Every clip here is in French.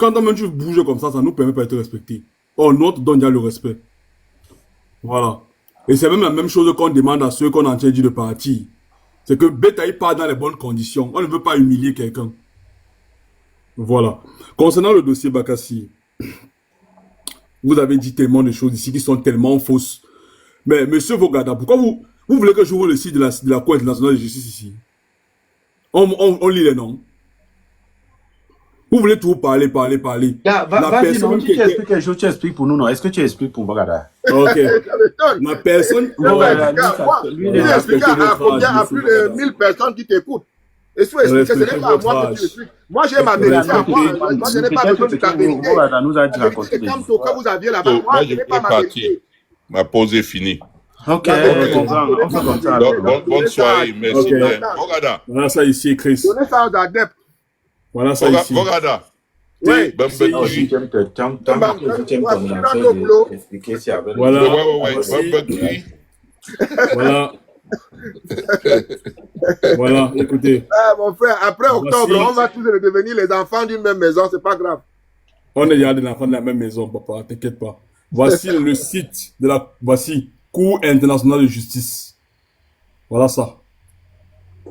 Quand même tu bouges comme ça nous permet pas d'être respecté. Or, nous, on te donne déjà le respect. Voilà. Et c'est même la même chose qu'on demande à ceux qu'on a dit de partir. C'est que Betaï part dans les bonnes conditions. On ne veut pas humilier quelqu'un. Voilà. Concernant le dossier Bakassi, vous avez dit tellement de choses ici qui sont tellement fausses. Mais monsieur Vogada, pourquoi vous voulez que j'ouvre le site de la Cour internationale de justice ici? On lit les noms. Vous voulez tout parler. Yeah, vas-y, non, tu expliques quelque chose, tu expliques pour nous, non? Est-ce que tu expliques pour Vogada? Ok. La personne... Lui, il explique à plus de 1000 personnes qui t'écoutent. Et si vous expliquez, ce n'est pas à moi que tu expliques. Moi, j'ai ma vérité à moi. Moi, je n'ai pas besoin de ta vérité. Vogada nous a dit la vérité que vous aviez là-bas. Moi, je n'ai pas ma vérité. Ma pause est finie. Ok, on fait comme ça. Bonne soirée, merci bien. Vogada. Voilà ça ici, Chris. Donnez ça aux adeptes. Voilà ça ici. Vogada. Oui. Voilà. Voilà, écoutez. Ah, mon frère, après octobre, on va tous devenir les enfants d'une même maison, c'est pas grave. On est déjà des enfants de la même maison, papa, t'inquiète pas. Voici le site de la... Voici, Cour internationale de justice. Voilà ça.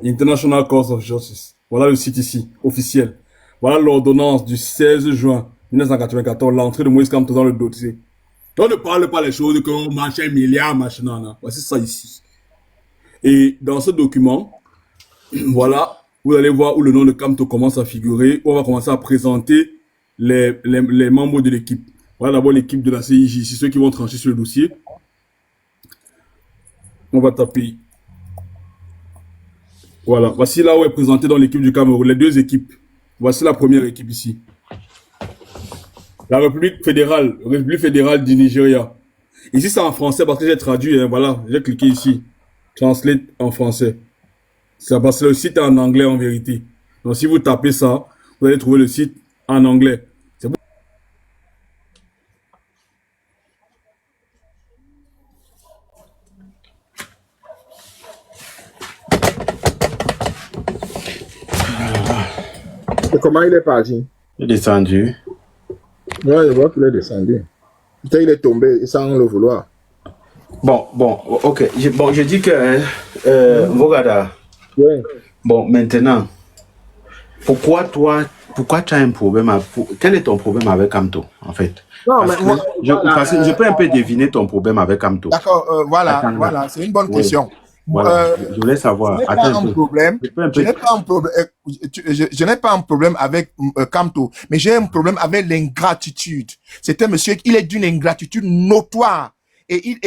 International Court of Justice. Voilà le site ici, officiel. Voilà l'ordonnance du 16 juin 1994, l'entrée de Moïse Kamto dans le dossier. On ne parle pas les choses que machin, milliard, machin, non. Voici ça ici. Et dans ce document, voilà, vous allez voir où le nom de Kamto commence à figurer. On va commencer à présenter les membres de l'équipe. Voilà d'abord l'équipe de la CIJ, ici, ceux qui vont trancher sur le dossier. On va taper. Voilà, voici là où est présenté dans l'équipe du Cameroun, les deux équipes. Voici la première équipe ici. La République fédérale du Nigeria. Ici c'est en français parce que j'ai traduit, hein, voilà, j'ai cliqué ici. Translate en français. C'est parce que le site est en anglais en vérité. Donc si vous tapez ça, vous allez trouver le site en anglais. C'est bon. Et comment il est parti? Il est descendu. Ouais, je vois qu'il est descendu. Peut-être il est tombé sans le vouloir. Bon, ok. Je dis que Vogada. Ouais. Bon, maintenant, pourquoi tu as un problème quel est ton problème avec Kamto, en fait? Non, mais moi, parce que je peux un peu deviner ton problème avec Kamto. D'accord, voilà, c'est une bonne question. Voilà, je voulais savoir. Je n'ai pas un problème avec Kamto, mais j'ai un problème avec l'ingratitude. C'est un monsieur, il est d'une ingratitude notoire. Et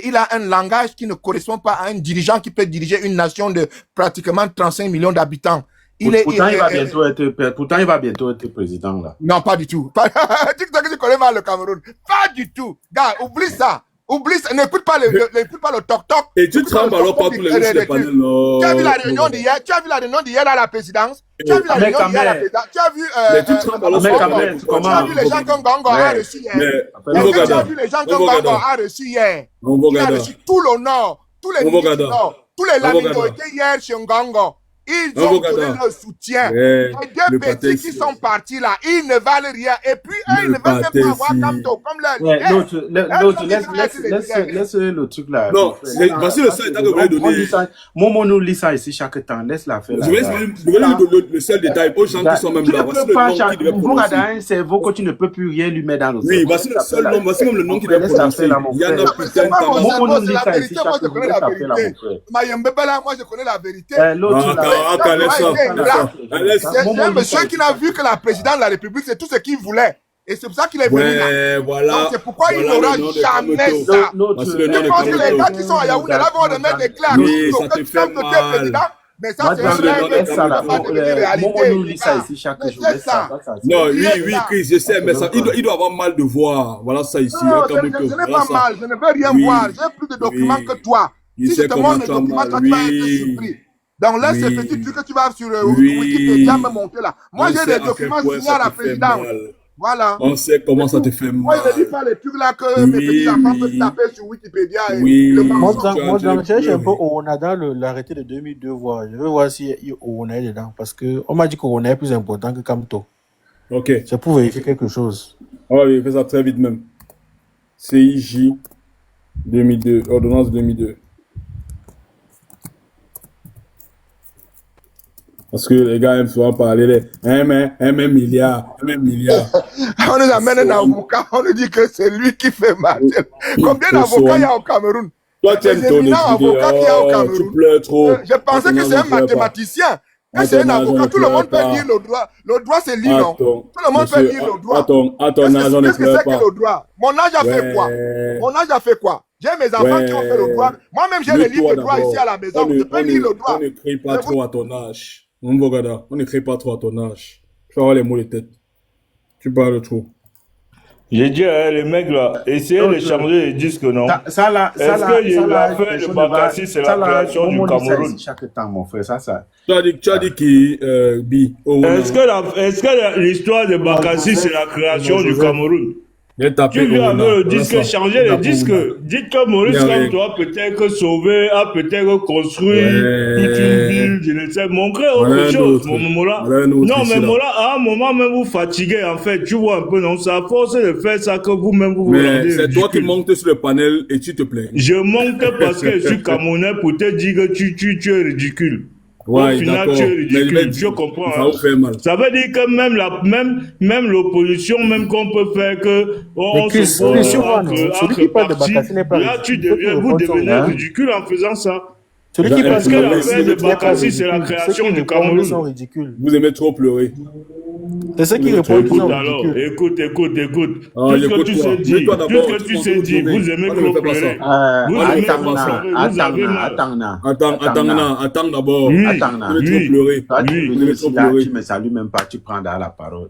il a un langage qui ne correspond pas à un dirigeant qui peut diriger une nation de pratiquement 35 millions d'habitants. Pourtant, il va bientôt être président, là. Non, pas du tout. Tu connais mal le Cameroun. Pas du tout. Gars, oublie ça. Oublie ça. N'écoute pas le toc-toc. Et tu trembles alors pas tous les jours sur les panels. Tu as vu la réunion d'hier? Tu as vu la réunion d'hier à la présidence? Tu as vu la réunion d'hier à la présidence? Tu as vu... Tu as vu les gens que Ngongo a reçu hier? Tu as vu les gens que Ngongo a reçu hier? Il a reçu tout l'honneur, tous les ministres du Nord, tous les Lamino étaient hier chez Ngongo. Ils ont donné leur soutien. Les deux petits qui sont partis là, ils ne valent rien. Et puis, eux, ils ne veulent même pas avoir Kamto comme leur l'autre, laisse le truc là. Non, voici le seul détail que vous voulez donner. Momo nous lit ça ici chaque temps. Laisse-la faire. Je vais donner le seul détail aux gens qui sont même là. Voici le nom qui devait prononcer. Un cerveau que tu ne peux plus rien lui mettre dans le cerveau. Oui, voici le seul nom, voici même le nom qui devait prononcer. Il y en a putain de Momo nous lit ça ici chaque jour. Laisse-la faire là, mon frère. Mayembebela, moi je connais la vérité. C'est un monsieur qui n'a vu que la présidente de la République, c'est tout ce qu'il voulait. Et c'est pour ça qu'il est venu là. Voilà. Donc c'est pourquoi il n'aura jamais ça. Je pense que les gars qui sont à Yaoundé là vont remettre des clés à ça te fait mal. Mais ça, c'est un rêve. Momo nous lit ça ici chaque jour. Non, oui, Chris, je sais, mais ça, il doit avoir mal de voir. Voilà ça ici. Non, je n'ai pas mal, je ne veux rien voir. J'ai plus de documents que toi. Si je te montre les documents, toi, tu vas être surpris. Donc laisse ce petit truc que tu vas sur Wikipédia me monter là. Moi, j'ai des documents signés à la présidence. Voilà. On sait comment ça te fait mal. Moi, je ne dis pas les trucs là que mes petits enfants peuvent taper sur Wikipédia. Moi, je cherche un peu Oona dans l'arrêté de 2002. Je veux voir si Oona est dedans. Parce qu'on m'a dit qu'Oona est plus important que Kamto. Ok. C'est pour vérifier quelque chose. On va vérifier ça très vite même. CIJ 2002, ordonnance 2002. Parce que les gars aiment souvent parler des 1 milliard. On nous amène un avocat, on nous dit que c'est lui qui fait mal. Combien d'avocats il y a au Cameroun? Toi, tu aimes ton étudiant, tu pleures trop. Je pensais que c'est un mathématicien. Que c'est un avocat, tout le monde peut lire le droit. Le droit, c'est lire, non? Tout le monde peut lire le droit. Qu'est-ce que c'est que le droit? Mon âge a fait quoi? Mon âge a fait quoi? J'ai mes enfants qui ont fait le droit. Moi-même, j'ai le livre de droit ici à la maison. Je peux lire le droit. On ne crée pas trop à ton âge. On ne crée pas trop à ton âge. Tu vas avoir les mots de tête. Tu parles trop. J'ai dit, les mecs là, essayez de changer les disques, non? Est-ce que l'affaire de Bakassi, c'est la création du Cameroun? Chaque temps, mon frère, ça. Tu as dit qui, Bi? Est-ce que l'histoire de Bakassi, c'est la création du Cameroun? Tu viens avec le disque, changer les disques. Dites que Maurice, comme toi, peut-être sauver, a peut-être construit toute une ville, je ne sais, montrer autre chose, Mola. Non, mais Mola, à un moment même, vous fatiguez, en fait. Tu vois un peu, non, c'est à force de faire ça que vous-même, vous rendez c'est toi qui montes sur le panel et tu te plains. Je monte parce que je suis Camerounais pour te dire que tu es ridicule. Ouais, au final, tu es ridicule, je comprends. Ça vous fait mal. Ça veut dire que même l'opposition, même qu'on peut faire que on se celui qui parle de Bakassi n'est pas là, vous devenez ridicule en faisant ça. Celui qui parce que l'affaire de Bakassi, c'est la création du Cameroun. Vous aimez trop pleurer. C'est ceux qui répondent qui sont ridicules. Écoute. Tout ce que tu sais dire, vous aimez trop pleurer. Attends d'abord. Vous aimez trop pleurer. Tu me salues même pas, tu prends dans la parole.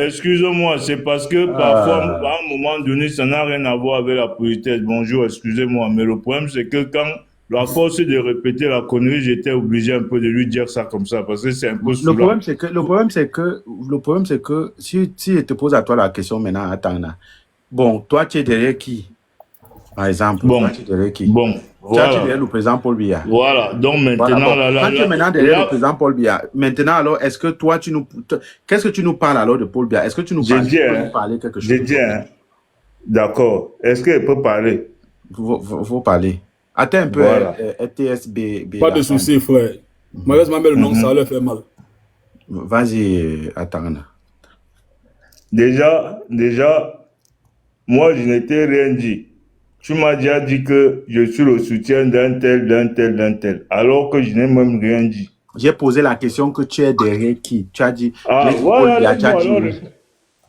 Excusez-moi, c'est parce que parfois, à un moment donné, ça n'a rien à voir avec la politesse. Bonjour, excusez-moi, mais le problème, c'est que quand la force de répéter la connerie, j'étais obligé un peu de lui dire ça comme ça, parce que c'est un peu saoulant. Le problème, c'est que si je te pose à toi la question maintenant, attends, bon, toi, tu es derrière qui? Par exemple, toi, tu es derrière qui? Bon, voilà. Tu es derrière le président Paul Biya. Voilà, donc maintenant, quand tu es maintenant derrière le président Paul Biya, maintenant, alors, est-ce que toi, qu'est-ce que tu nous parles alors de Paul Biya? Est-ce que tu nous parles quelque chose? J'ai dit, d'accord. Est-ce qu'elle peut parler? Faut parler. Attends un peu, voilà. FTSB. Pas de soucis, frère. Malheureusement, le nom, ça leur fait mal. Vas-y, attends. Déjà, moi, je n'étais rien dit. Tu m'as déjà dit que je suis le soutien d'un tel, alors que je n'ai même rien dit. J'ai posé la question que tu es derrière qui? Tu as dit... voilà,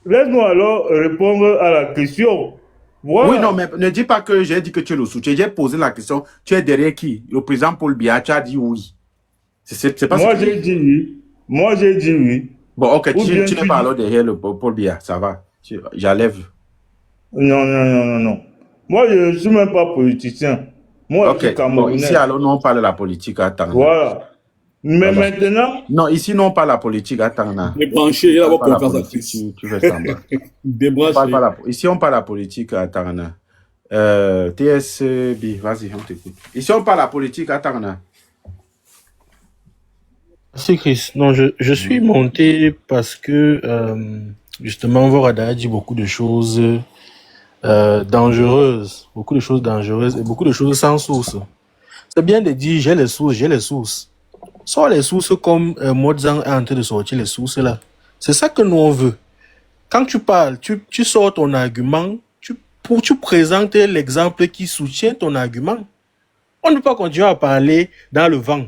laisse-moi alors répondre à la question. Voilà. Oui, non, mais ne dis pas que j'ai dit que tu es le soutien. J'ai posé la question, tu es derrière qui? Le président Paul Biya, tu as dit oui. C'est pas Moi, j'ai dit oui. Moi, j'ai dit oui. Bon, ok, tu n'es pas alors derrière le Paul Biya, ça va. J'enlève. Non. Moi, je ne suis même pas politicien. Moi, je suis Camerounais. Bon, ici, alors, non, on parle de la politique, attends. Voilà. Mais maintenant... Non, ici, non, on parle de la politique, attends. Débranché, il y a la confiance à Chris. Tu fais semblant. Débranché. Ici, on parle de la politique, attends. TSB, vas-y, on t'écoute. Ici, on parle de la politique, attends. Merci Chris. Non, je suis monté parce que justement Vorada a dit beaucoup de choses dangereuses, beaucoup de choses dangereuses et beaucoup de choses sans source. C'est bien de dire j'ai les sources. Sors les sources comme Mozart est en train de sortir les sources là. C'est ça que nous on veut. Quand tu parles, tu sors ton argument, tu présentes l'exemple qui soutient ton argument. On ne peut pas continuer à parler dans le vent.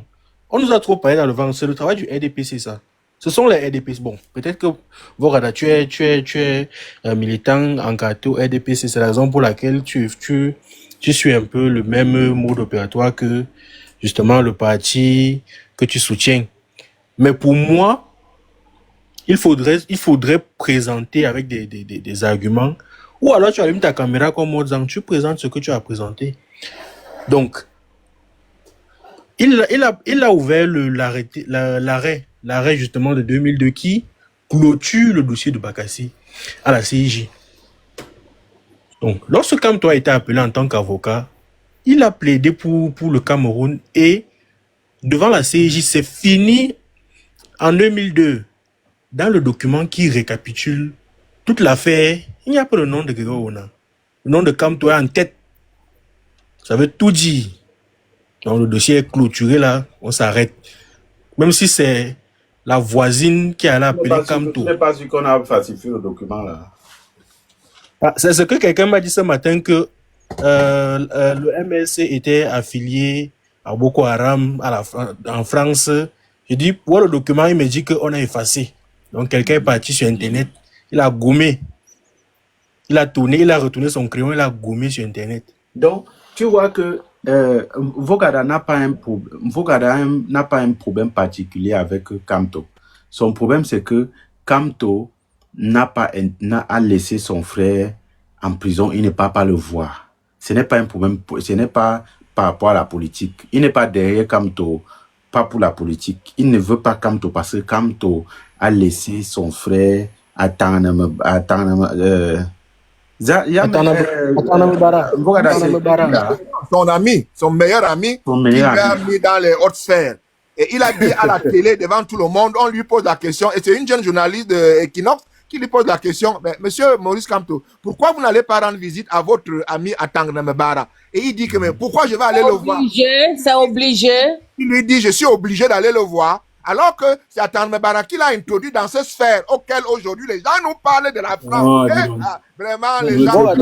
On nous a trop parlé dans le vent. C'est le travail du RDPC, ça. Ce sont les RDPC. Bon, peut-être que Vorada, tu es militant encarté au RDPC. C'est la raison pour laquelle tu suis un peu le même mode opératoire que, justement, le parti que tu soutiens. Mais pour moi, il faudrait présenter avec des arguments. Ou alors tu allumes ta caméra comme Mozart, tu présentes ce que tu as présenté. Donc, il a ouvert l'arrêt justement de 2002 qui clôture le dossier de Bakassi à la CIJ. Donc, lorsque Kamto a été appelé en tant qu'avocat, il a plaidé pour le Cameroun et devant la CIJ, c'est fini en 2002. dans le document qui récapitule toute l'affaire, il n'y a pas le nom de Grégoire Ona. Le nom de Kamto est en tête. Ça veut tout dire. Donc le dossier est clôturé là, on s'arrête. Même si c'est la voisine qui a appelé Kamto. Je n'ai pas su qu'on a falsifié le document là. Ah, c'est ce que quelqu'un m'a dit ce matin que le MLC était affilié à Boko Haram en France. Je dis, pour le document, il me dit qu'on a effacé. Donc quelqu'un est parti sur Internet, il a gommé. Il a tourné, il a retourné son crayon, il a gommé sur Internet. Donc, tu vois que Vogada n'a pas un problème particulier avec Kamto. Son problème, c'est que Kamto n'a laissé son frère en prison, il ne peut pas le voir. Ce n'est pas un problème, ce n'est pas par rapport à la politique. Il n'est pas derrière Kamto, pas pour la politique. Il ne veut pas Kamto parce que Kamto a laissé son frère attendre. Son ami, son meilleur ami, il l'a mis dans les hautes sphères. Et il a dit à la télé, devant tout le monde, on lui pose la question, et c'est une jeune journaliste de Equinox qui lui pose la question, mais monsieur Maurice Kamto, pourquoi vous n'allez pas rendre visite à votre ami à Tangnamebara? Et il dit que, mais pourquoi je vais aller le voir? C'est obligé. Il lui dit, je suis obligé d'aller le voir. Alors que c'est Tangnamebara qui l'a introduit dans cette sphère auquel aujourd'hui les gens nous parlent de la France. Vraiment, les gens...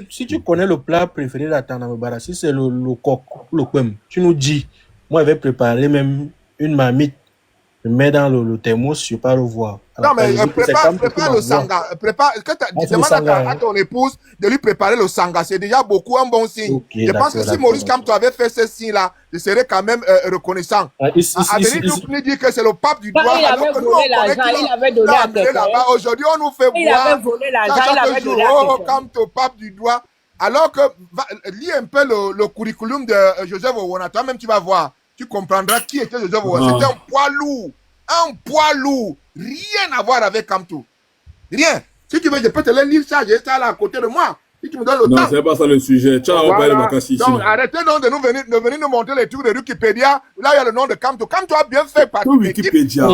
Si tu connais le plat préféré d'Atangnamebara, si c'est le coq, le quem, tu nous dis, moi je vais préparer même une marmite, je mets dans le thermos, je ne vais pas le voir. Non, mais prépare le sanga. Demande à ton épouse de lui préparer le sanga. C'est déjà beaucoup un bon signe. Okay, je pense que si Maurice Kamto avait fait ce signe-là, je serais quand même reconnaissant. Adeline nous dit que c'est le pape du doigt. Il avait volé l'argent, il avait donné à quelqu'un. Aujourd'hui, on nous fait boire. Il avait volé l'argent, il avait donné à quelqu'un. Kamto, pape du doigt. Alors que, lis un peu le curriculum de Joseph Owona. Toi-même, tu vas voir. Tu comprendras qui était Joseph Owona. C'était un poids lourd. Un poids lourd. Rien à voir avec Kamto. Rien. Si tu veux, je peux te le lire ça. J'ai ça là à côté de moi. Si tu me donnes le temps. Non, c'est pas ça le sujet. Ciao, voilà. Donc, arrêtez donc de venir nous montrer les trucs de Wikipédia. Là, il y a le nom de Kamto. Kamto a bien fait partie de l'équipe. Wikipédia.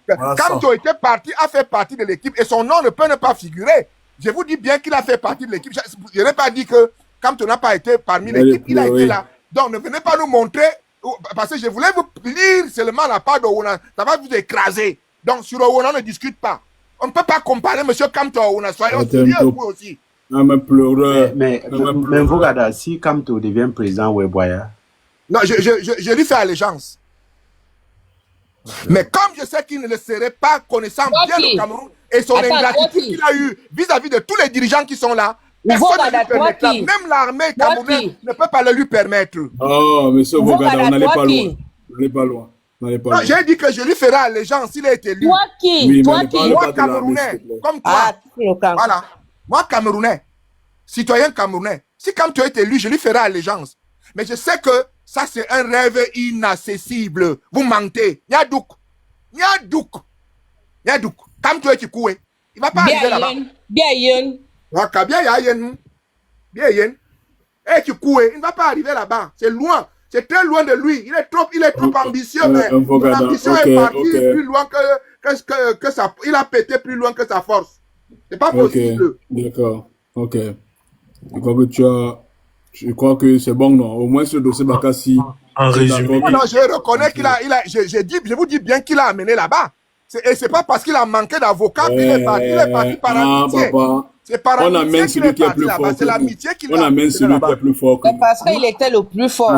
Kamto a fait partie de l'équipe et son nom ne peut ne pas figurer. Je vous dis bien qu'il a fait partie de l'équipe. Je n'ai pas dit que Kamto n'a pas été parmi l'équipe. Il a été là. Donc, ne venez pas nous montrer. Parce que je voulais vous lire seulement la part de Owona. Ça va vous écraser. Donc, sur Owona, on ne discute pas. On ne peut pas comparer M. Kamto à Owona. Soyons sérieux, vous aussi. Mais Vogada, si Kamto devient président Weboya. Non, je lui fais allégeance. Mais comme je sais qu'il ne le serait pas, connaissant bien le Cameroun et son ingratitude qu'il a eue vis-à-vis de tous les dirigeants qui sont là, personne ne lui permettra. Même l'armée camerounaise ne peut pas le lui permettre. Oh, monsieur Vogada, on n'allait pas loin. On n'allait pas loin. Non, j'ai dit que je lui ferai allégeance s'il a été élu. Toi qui? Oui, moi, Camerounais, comme toi. Voilà. Moi, Camerounais, citoyen camerounais. Si comme tu as été élu, je lui ferai allégeance. Mais je sais que ça, c'est un rêve inaccessible. Vous mentez. Nyadouk. Comme tu es Tikoué. Il ne va pas arriver là-bas. Bien. Eh, Tikoué, il ne va pas arriver là-bas. C'est loin. C'est très loin de lui. Il est trop ambitieux, mais l'ambition est partie plus loin que ça. Il a pété plus loin que sa force. C'est pas possible. D'accord. Ok. Je crois que c'est bon, non? Au moins, ce dossier Bakassi. En résumé. Non, je reconnais qu'il a, je vous dis bien qu'il a amené là-bas. Et c'est pas parce qu'il a manqué d'avocat qu'il est parti. Il est parti par amitié. C'est par amitié qu'il est parti là-bas. C'est l'amitié qu'il a. On amène celui qui est plus fort. C'est parce qu'il était le plus fort.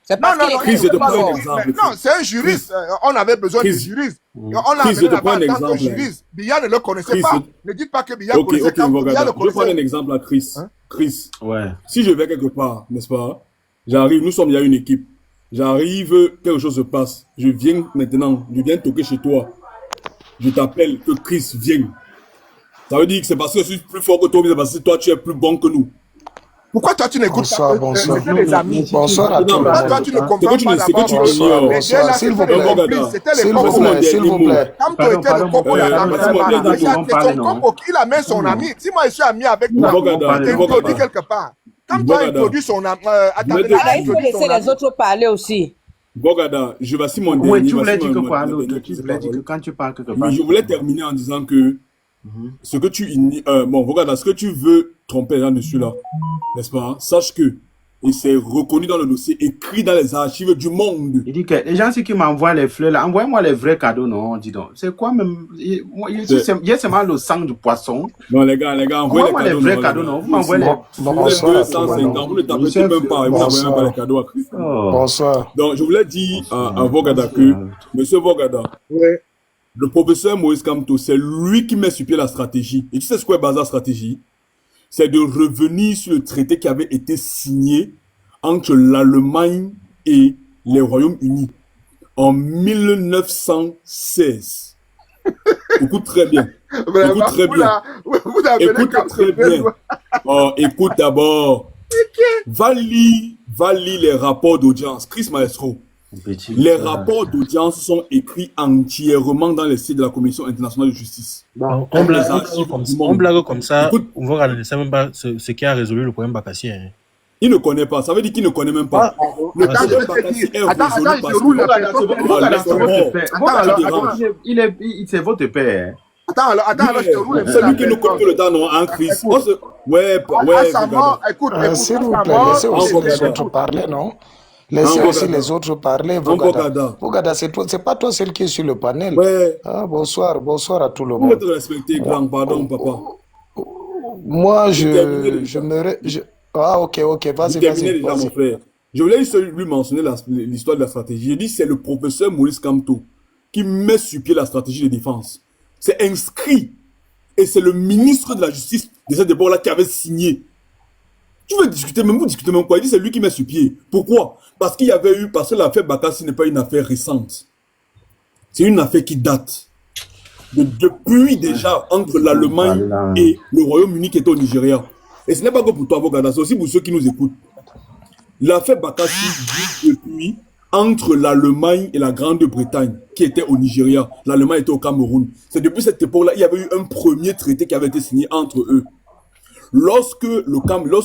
C'est parce qu'il était le plus fort. Non, c'est un juriste. On avait besoin de juristes. On l'a amené là-bas en tant que juriste. Biya ne le connaissait pas. Ne dites pas que Biya connaissait pas. Je vais prendre un exemple à Chris. Chris, si je vais quelque part, n'est-ce pas? J'arrive, il y a une équipe. J'arrive, quelque chose se passe. Je viens maintenant, je viens toquer chez toi. Je t'appelle que Chris vienne. Ça veut dire que c'est parce que je suis plus fort que toi, mais c'est parce que toi tu es plus bon que nous. Pourquoi toi tu n'écoutes pas les amis? Bonsoir à tous. Pourquoi toi tu ne comprends pas S'il vous plaît. C'était les Copos. S'il vous plaît. Quand tu étais le Copo, il amène son ami. Si moi je suis ami avec toi, il t'introduit quelque part. Quand tu as introduit son ami, il faut laisser les autres parler aussi. Bogada, je vais mon Oui, dernier. tu voulais dire que mon quoi, dernier l'autre? Tu voulais dire que quand tu parles quelque Mais part. je voulais terminer en disant que ce que tu bon, Bogada, ce que tu veux tromper là-dessus là, n'est-ce pas? Hein? Sache que, et c'est reconnu dans le dossier, écrit dans les archives du monde. Il dit que les gens qui m'envoient les fleurs là, envoyez-moi les vrais cadeaux, non, dis donc. C'est quoi même? Il y a seulement le sang du poisson. Non, les gars, envoyez-moi les vrais cadeaux, non. Vous m'envoyez les. Bonsoir. Vous ne tapez même pas, vous n'envoyez même pas les cadeaux à Christ. Bonsoir. Donc, je voulais dire à Vogada que, monsieur Vogada, le professeur Moïse Kamto, c'est lui qui met sur pied la stratégie. Et tu sais ce qu'est la stratégie? C'est de revenir sur le traité qui avait été signé entre l'Allemagne et les Royaumes-Unis en 1916. Écoute très bien. Écoute très bien. Écoute très bien. Écoute d'abord. Va lire les rapports d'audience. Chris Maestro. Les rapports d'audience sont écrits entièrement dans les sites de la Commission internationale de justice. On blague comme ça, on va ne sait même pas ce qui a résolu le problème Bakassi. Hein. Il ne connaît pas, ça veut dire qu'il ne connaît même pas. Le problème Bakassi est résolu parce que... C'est votre père. Attends, je te roule. Celui qui nous coupe le temps, non, en crise. Ouais, écoute, s'il vous plaît, laissez aussi les autres parler, non? Laissez aussi les autres parler. Vogada, c'est pas toi celle qui est sur le panel. Ouais. Ah, bonsoir à tout le Vous monde. pouvez te respecter, grand, pardon, papa. Moi, Ah, ok, vas-y. Déjà, mon frère. Je voulais juste lui mentionner l'histoire de la stratégie. J'ai dit c'est le professeur Maurice Kamto qui met sur pied la stratégie de défense. C'est inscrit. Et c'est le ministre de la Justice de cette époque-là qui avait signé. Tu veux discuter même quoi? Il dit c'est lui qui met sur pied. Pourquoi? Parce qu'il y avait eu, parce que l'affaire Bakassi n'est pas une affaire récente. C'est une affaire qui date. Depuis déjà entre l'Allemagne et le Royaume-Uni qui était au Nigeria. Et ce n'est pas que pour toi, Vogada, c'est aussi pour ceux qui nous écoutent. L'affaire Bakassi vit depuis entre l'Allemagne et la Grande-Bretagne qui était au Nigeria. L'Allemagne était au Cameroun. C'est depuis cette époque-là, il y avait eu un premier traité qui avait été signé entre eux. Lorsque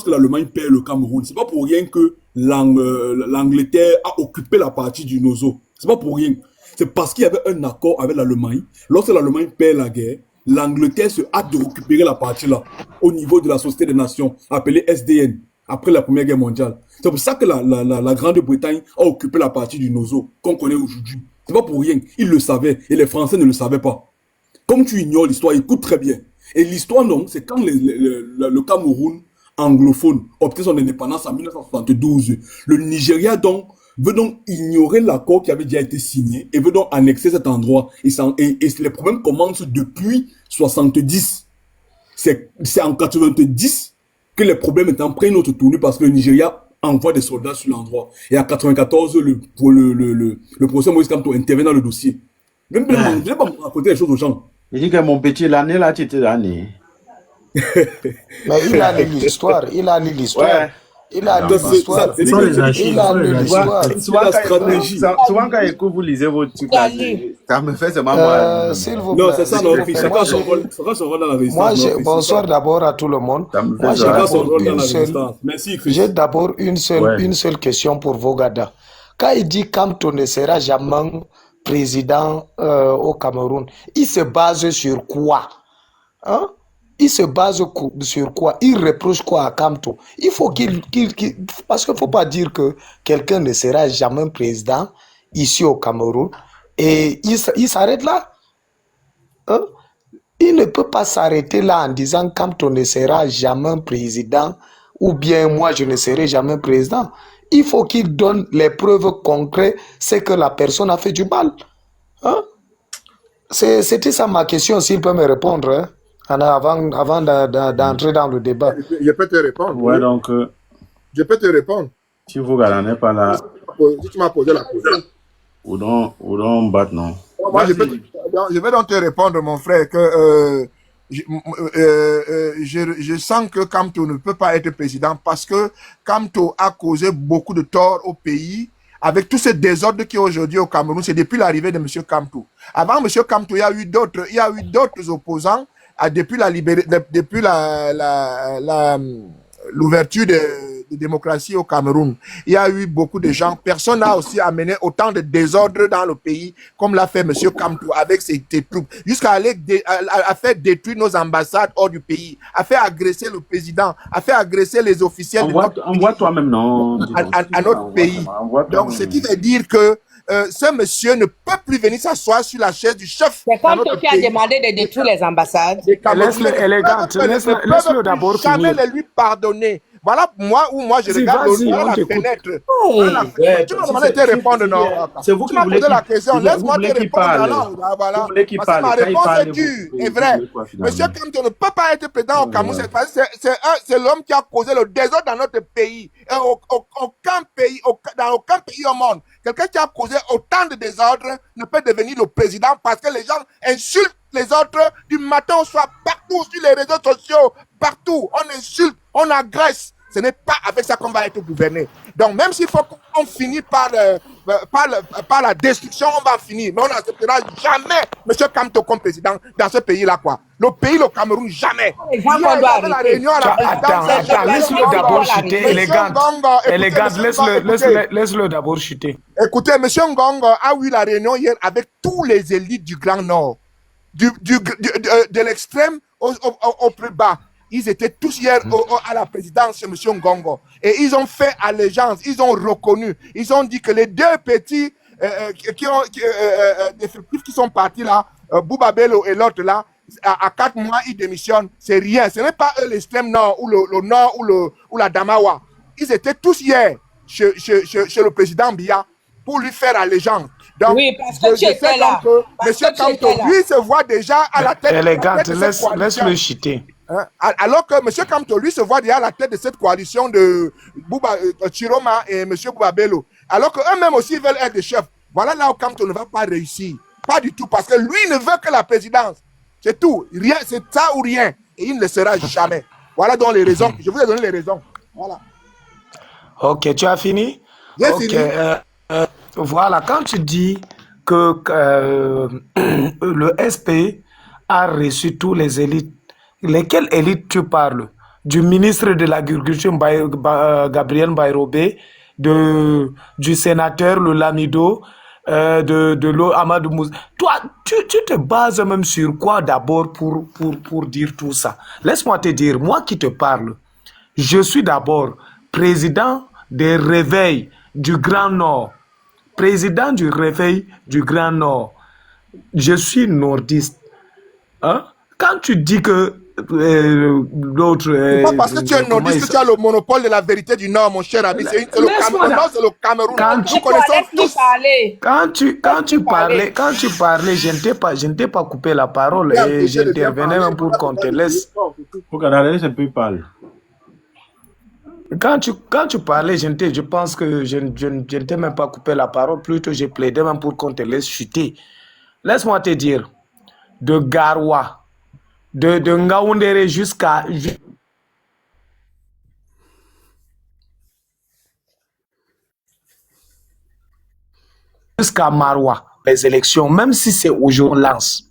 l'Allemagne perd le Cameroun, c'est pas pour rien que l'Angleterre a occupé la partie du Nozo. C'est pas pour rien. C'est parce qu'il y avait un accord avec l'Allemagne. Lorsque l'Allemagne perd la guerre, l'Angleterre se hâte de récupérer la partie là, au niveau de la Société des Nations, appelée SDN, après la Première Guerre mondiale. C'est pour ça que la Grande-Bretagne a occupé la partie du Nozo qu'on connaît aujourd'hui. C'est pas pour rien. Ils le savaient et les Français ne le savaient pas. Comme tu ignores l'histoire, écoute très bien. Et l'histoire, non, c'est quand le Cameroun anglophone obtient son indépendance en 1972. Le Nigeria, donc, veut donc ignorer l'accord qui avait déjà été signé et veut donc annexer cet endroit. Et les problèmes commencent depuis 70. C'est en 90 que les problèmes étant prennent une autre tournure parce que le Nigeria envoie des soldats sur l'endroit. Et en 94, le professeur Moïse Kamto intervient dans le dossier. Je ne vais pas me raconter les choses aux gens. Il dit que mon petit, l'année là, tu étais l'année. Mais il a lu l'histoire. Ouais. Il a lu l'histoire. Il a lu l'histoire. Souvent, quand vous lisez vos trucs, ça me fait seulement mal. S'il vous plaît. Non, c'est ça, non, chacun son rôle dans la résistance. Bonsoir d'abord à tout le monde. Moi, j'ai d'abord une seule question pour Vogada. Quand il dit Kamto ne sera jamais président au Cameroun, il se base sur quoi? Hein? Il se base sur quoi? Il reproche quoi à Kamto? Il faut parce qu'il ne faut pas dire que quelqu'un ne sera jamais président ici au Cameroun et il s'arrête là. Hein? Il ne peut pas s'arrêter là en disant Kamto ne sera jamais président ou bien moi je ne serai jamais président. Il faut qu'il donne les preuves concrètes, c'est que la personne a fait du mal. Hein? C'était ça ma question, s'il peut me répondre. Hein? Avant d'entrer dans le débat. Je peux te répondre. Ouais, donc. Je peux te répondre. Si vous n'est pas là. Si tu m'as posé la question. Ou non, bat, non. Moi, je vais donc te répondre, mon frère, que je sens que Kamto ne peut pas être président parce que Kamto a causé beaucoup de tort au pays. Avec tous ces désordres qui aujourd'hui au Cameroun, c'est depuis l'arrivée de M. Kamto. Avant M. Kamto, il y a eu d'autres opposants. Depuis l'ouverture démocratie au Cameroun, il y a eu beaucoup de gens. Personne n'a aussi amené autant de désordre dans le pays comme l'a fait M. Kamto avec ses troupes, jusqu'à aller à faire détruire nos ambassades hors du pays, à faire agresser le président, à faire agresser les officiels Envoie toi-même, non, à notre pays. Donc, ce qui veut dire que ce monsieur ne peut plus venir s'asseoir sur la chaise du chef. C'est comme toi qui a demandé de détruire les ambassades. Laisse-le élégante, laisse-le d'abord finir. Jamais le lui pardonner. Voilà moi je regarde la fenêtre. Tu m'as demandé de répondre, non? C'est vous qui voulez la question. Laisse-moi te répondre. Voilà. Parce que ma réponse est dure, est vraie. Monsieur Kamto ne peut pas être président au Cameroun. C'est l'homme qui a causé le désordre dans notre pays. Dans aucun pays au monde, quelqu'un qui a causé autant de désordre ne peut devenir le président parce que les gens insultent les autres du matin au soir, partout sur les réseaux sociaux, partout. On insulte, on agresse. Ce n'est pas avec ça qu'on va être gouverné. Donc, même s'il faut qu'on finisse par la destruction, on va finir. Mais on n'acceptera jamais M. Kamto comme président dans ce pays-là, quoi. Le pays, le Cameroun, jamais. Attends, laisse-le d'abord chuter, élégante, laisse-le d'abord chuter. Écoutez, M. Ngongo a eu la réunion hier avec tous les élites du Grand Nord, de l'extrême au plus bas. Ils étaient tous hier à la présidence, M. Ngongo. Et ils ont fait allégeance, ils ont reconnu. Ils ont dit que les deux petits qui sont partis là, Bouba Bello et l'autre là, à 4 mois, ils démissionnent. C'est rien. Ce n'est pas eux l'extrême nord ou le nord ou la Damawa. Ils étaient tous hier chez le président Biya pour lui faire allégeance. Donc, oui, parce que tu étais là. Monsieur Kamto, lui, se voit déjà à la tête. Élégante, laisse-le chuter. Alors que M. Kamto, lui, se voit déjà à la tête de cette coalition de Chiroma et M. Bouba Bello. Alors qu'eux-mêmes aussi veulent être des chefs. Voilà là où Kamto ne va pas réussir. Pas du tout, parce que lui ne veut que la présidence. C'est tout. Rien, c'est ça ou rien. Et il ne le sera jamais. Voilà donc les raisons. Je vous ai donné les raisons. Voilà. Ok, tu as fini? J'ai fini. Voilà, quand tu dis que le SP a reçu tous les élites, lesquelles élites tu parles? Du ministre de l'Agriculture Gabriel Bayrobé, du sénateur le Lamido, de l'eau Amadou Moussa. Toi, tu te bases même sur quoi d'abord pour dire tout ça? Laisse-moi te dire, moi qui te parle, je suis d'abord président des réveils du Grand Nord. Président du réveil du Grand Nord. Je suis nordiste. Hein? Quand tu dis que l'autre... C'est pas parce que tu es nordiste que tu as le monopole de la vérité du Nord, mon cher ami. C'est le Cameroun. Nous connaissons tous. Quand tu parlais, je ne t'ai pas coupé la parole et j'intervenais même pour qu'on te laisse. Quand tu parlais, je pense que je ne t'ai même pas coupé la parole, plutôt j'ai plaidé même pour qu'on te laisse chuter. Laisse-moi te dire, de Garoua, de Ngaoundéré jusqu'à Maroua, les élections, même si c'est aujourd'hui on lance,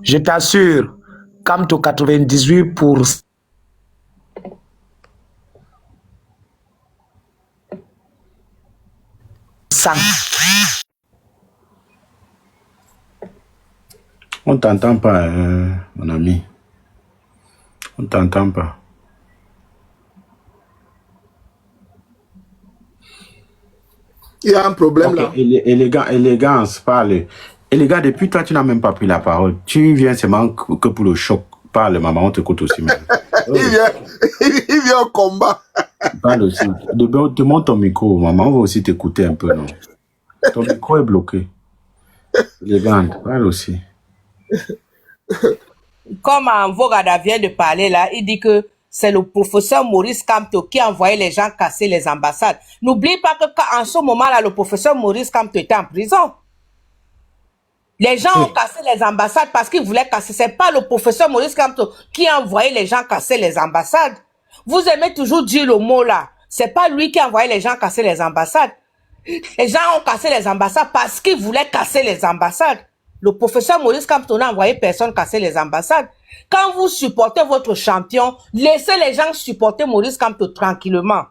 je t'assure, Kamto 98%. On t'entend pas, mon ami. On t'entend pas. Il y a un problème là. Élégance, parle. Élégant, depuis toi, tu n'as même pas pris la parole. Tu viens seulement que pour le choc. Parle, maman, on t'écoute aussi. Même. il vient au combat. Parle aussi. Demande ton micro, maman, on va aussi t'écouter un peu, non? Ton micro est bloqué. Élégant, parle aussi. Comme Vogada vient de parler là, il dit que c'est le professeur Maurice Kamto qui a envoyé les gens casser les ambassades. N'oublie pas qu'en ce moment-là, le professeur Maurice Kamto était en prison. Les gens ont cassé les ambassades parce qu'ils voulaient casser. C'est pas le professeur Maurice Kamto qui a envoyé les gens casser les ambassades. Vous aimez toujours dire le mot là. C'est pas lui qui a envoyé les gens casser les ambassades. Les gens ont cassé les ambassades parce qu'ils voulaient casser les ambassades. Le professeur Maurice Kamto n'a envoyé personne casser les ambassades. Quand vous supportez votre champion, laissez les gens supporter Maurice Kamto tranquillement.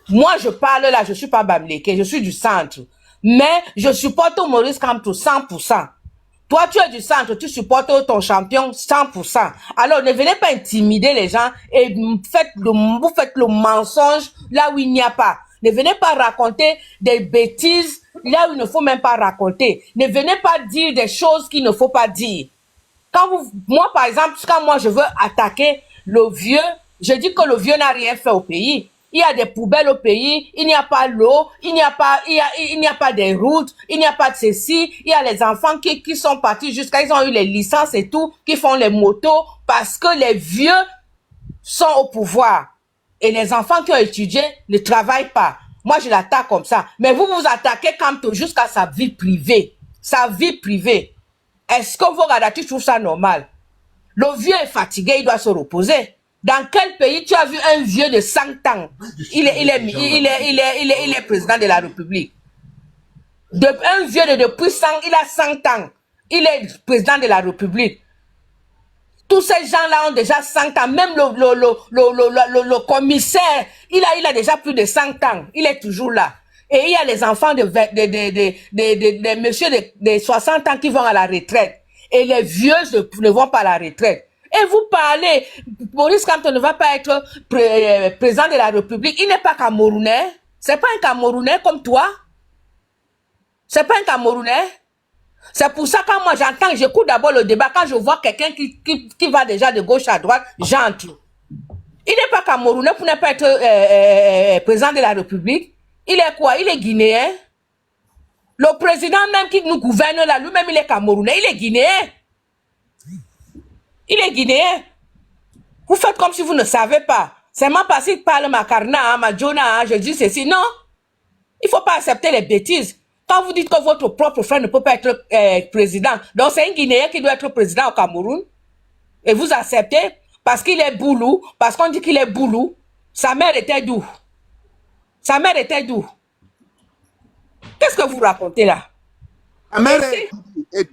Moi, je parle là, je suis pas Bamileke, je suis du centre. Mais je supporte Maurice Kamto 100%. Toi, tu es du centre, tu supportes ton champion 100%. Alors, ne venez pas intimider les gens et vous faites le mensonge là où il n'y a pas. Ne venez pas raconter des bêtises là où il ne faut même pas raconter. Ne venez pas dire des choses qu'il ne faut pas dire. Moi, par exemple, quand moi je veux attaquer le vieux, je dis que le vieux n'a rien fait au pays. Il y a des poubelles au pays, il n'y a pas l'eau, il n'y a pas des routes, il n'y a pas de ceci. Il y a les enfants qui sont partis jusqu'à, ils ont eu les licences et tout, qui font les motos parce que les vieux sont au pouvoir. Et les enfants qui ont étudié ne travaillent pas. Moi, je l'attaque comme ça. Mais vous attaquez Kamto jusqu'à sa vie privée. Sa vie privée. Est-ce que vous, tu trouves ça normal? Le vieux est fatigué, il doit se reposer. Dans quel pays tu as vu un vieux de 100 ans? Il est président de la République. Un vieux de depuis 100, il a 100 ans. Il est président de la République. Tous ces gens-là ont déjà 100 ans. Même le commissaire, il a déjà plus de 100 ans. Il est toujours là. Et il y a les enfants de messieurs de 60 ans qui vont à la retraite. Et les vieux ne vont pas à la retraite. Et vous parlez, Maurice Kamto ne va pas être président de la République. Il n'est pas Camerounais. C'est pas un Camerounais comme toi. C'est pas un Camerounais. C'est pour ça que quand moi j'entends, j'écoute d'abord le débat, quand je vois quelqu'un qui va déjà de gauche à droite, j'entre. Il n'est pas Camerounais pour ne pas être président de la République. Il est quoi? Il est guinéen. Le président même qui nous gouverne là, lui-même il est Camerounais, il est guinéen. Il est guinéen. Vous faites comme si vous ne savez pas. C'est moi parce qu'il parle Makarna, Majona, je dis ceci. Non. Il ne faut pas accepter les bêtises. Quand vous dites que votre propre frère ne peut pas être président, donc c'est un Guinéen qui doit être président au Cameroun, et vous acceptez parce qu'il est boulou, parce qu'on dit qu'il est boulou. Sa mère était d'où? Sa mère était d'où? Qu'est-ce que vous racontez là? Sa mère est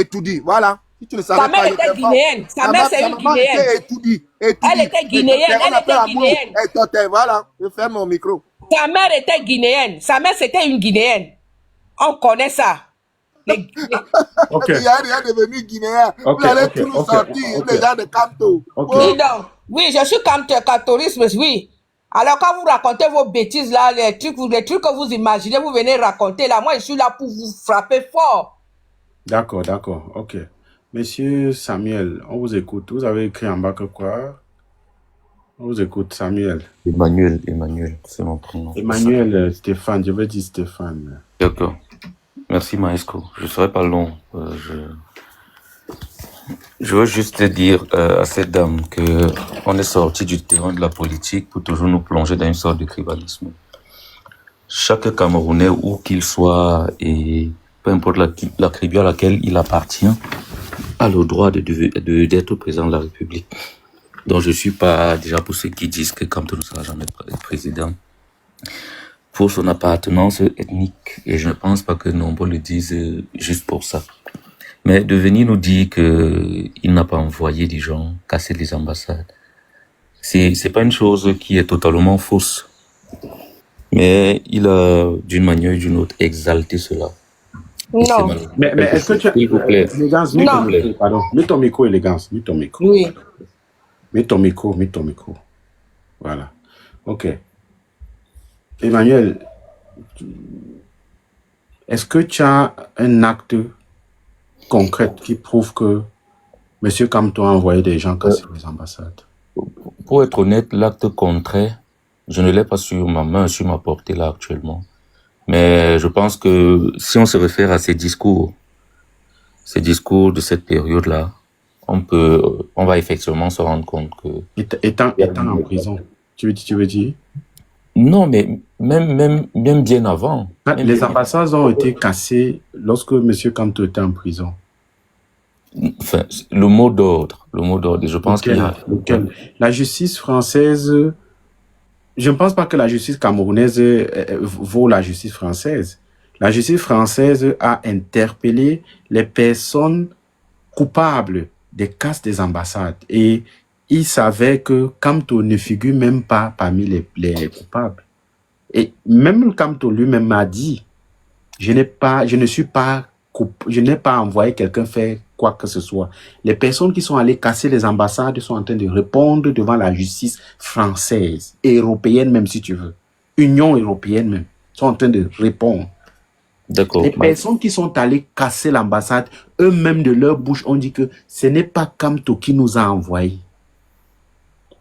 tout dit, voilà. Si tu ne savais sa mère pas, était guinéenne. Sa mère, c'est une guinéenne. Elle était guinéenne. Elle était guinéenne. Voilà, je ferme mon micro. Sa mère était guinéenne. Sa mère, c'était une guinéenne. On connaît ça. Okay. Il n'y a rien devenu guinéen. Vous allez tout nous sortir, les gens de Kamto. Oui, je suis Kamtorisme, oui. Alors, quand vous racontez vos bêtises là, les trucs que vous imaginez, vous venez raconter là. Moi, je suis là pour vous frapper fort. D'accord, ok. Monsieur Samuel, on vous écoute. Vous avez écrit en bas que quoi? On vous écoute, Samuel. Emmanuel, c'est mon prénom. Emmanuel, Stéphane, je vais dire Stéphane. D'accord. Merci, Maesco. Je ne serai pas long. Je veux juste dire à cette dame qu'on est sorti du terrain de la politique pour toujours nous plonger dans une sorte de tribalisme. Chaque Camerounais, où qu'il soit, et peu importe la tribu à laquelle il appartient, a le droit d'être président de la République. Donc je ne suis pas déjà pour ceux qui disent que Kamto ne sera jamais président pour son appartenance ethnique. Et je ne pense pas que nombreux le disent juste pour ça. Mais de venir nous dire qu'il n'a pas envoyé des gens casser les ambassades, c'est pas une chose qui est totalement fausse. Mais il a, d'une manière ou d'une autre, exalté cela. Non. Mais est-ce que tu as... S'il vous plaît. Élégance, pardon. Mets ton micro, Élégance. Mets ton micro. Oui. Mets ton micro. Voilà. Ok. Emmanuel, est-ce que tu as un acte concret qui prouve que M. Kamto a envoyé des gens casser les ambassades? Pour être honnête, l'acte concret, je ne l'ai pas sur ma main, sur ma portée là actuellement. Mais je pense que si on se réfère à ces discours de cette période-là, on va effectivement se rendre compte que... Étant en prison, tu veux dire? Non, mais même bien avant. Les ambassades ont été cassées lorsque M. Kamto était en prison. Enfin, le mot d'ordre, je pense qu'il y a... La justice française... Je ne pense pas que la justice camerounaise vaut la justice française. La justice française a interpellé les personnes coupables des casses des ambassades. Et il savait que Kamto ne figure même pas parmi les coupables. Et même Kamto lui-même m'a dit, je n'ai pas envoyé quelqu'un faire quoi que ce soit. Les personnes qui sont allées casser les ambassades sont en train de répondre devant la justice française, et européenne même si tu veux. Union européenne même, sont en train de répondre. D'accord. Les personnes qui sont allées casser l'ambassade, eux-mêmes de leur bouche ont dit que ce n'est pas Kamto qui nous a envoyés.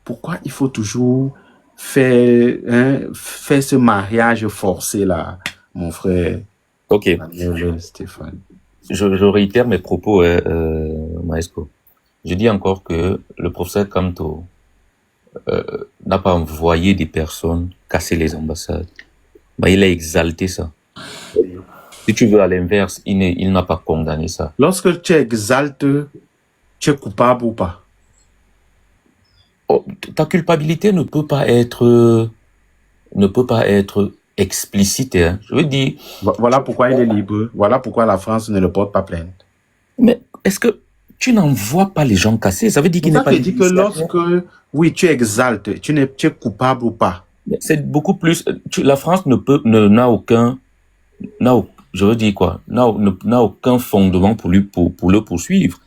Pourquoi il faut toujours faire ce mariage forcé là, mon frère? Ok. Stéphane. Je réitère mes propos, Maestro. Je dis encore que le professeur Kamto n'a pas envoyé des personnes casser les ambassades. Mais il a exalté ça. Si tu veux, à l'inverse, il n'a pas condamné ça. Lorsque tu exaltes, tu es coupable ou pas? Oh, ta culpabilité ne peut pas être explicite. Hein. Je veux dire... Voilà pourquoi il est libre. Voilà pourquoi la France ne le porte pas plainte. Mais est-ce que tu n'envoies pas les gens casser? Ça veut dire qu'il n'est pas... Ça veut dire que lorsque, oui, tu exaltes, tu es coupable ou pas? C'est beaucoup plus... La France n'a aucun... Je veux dire quoi? N'a aucun fondement pour le poursuivre.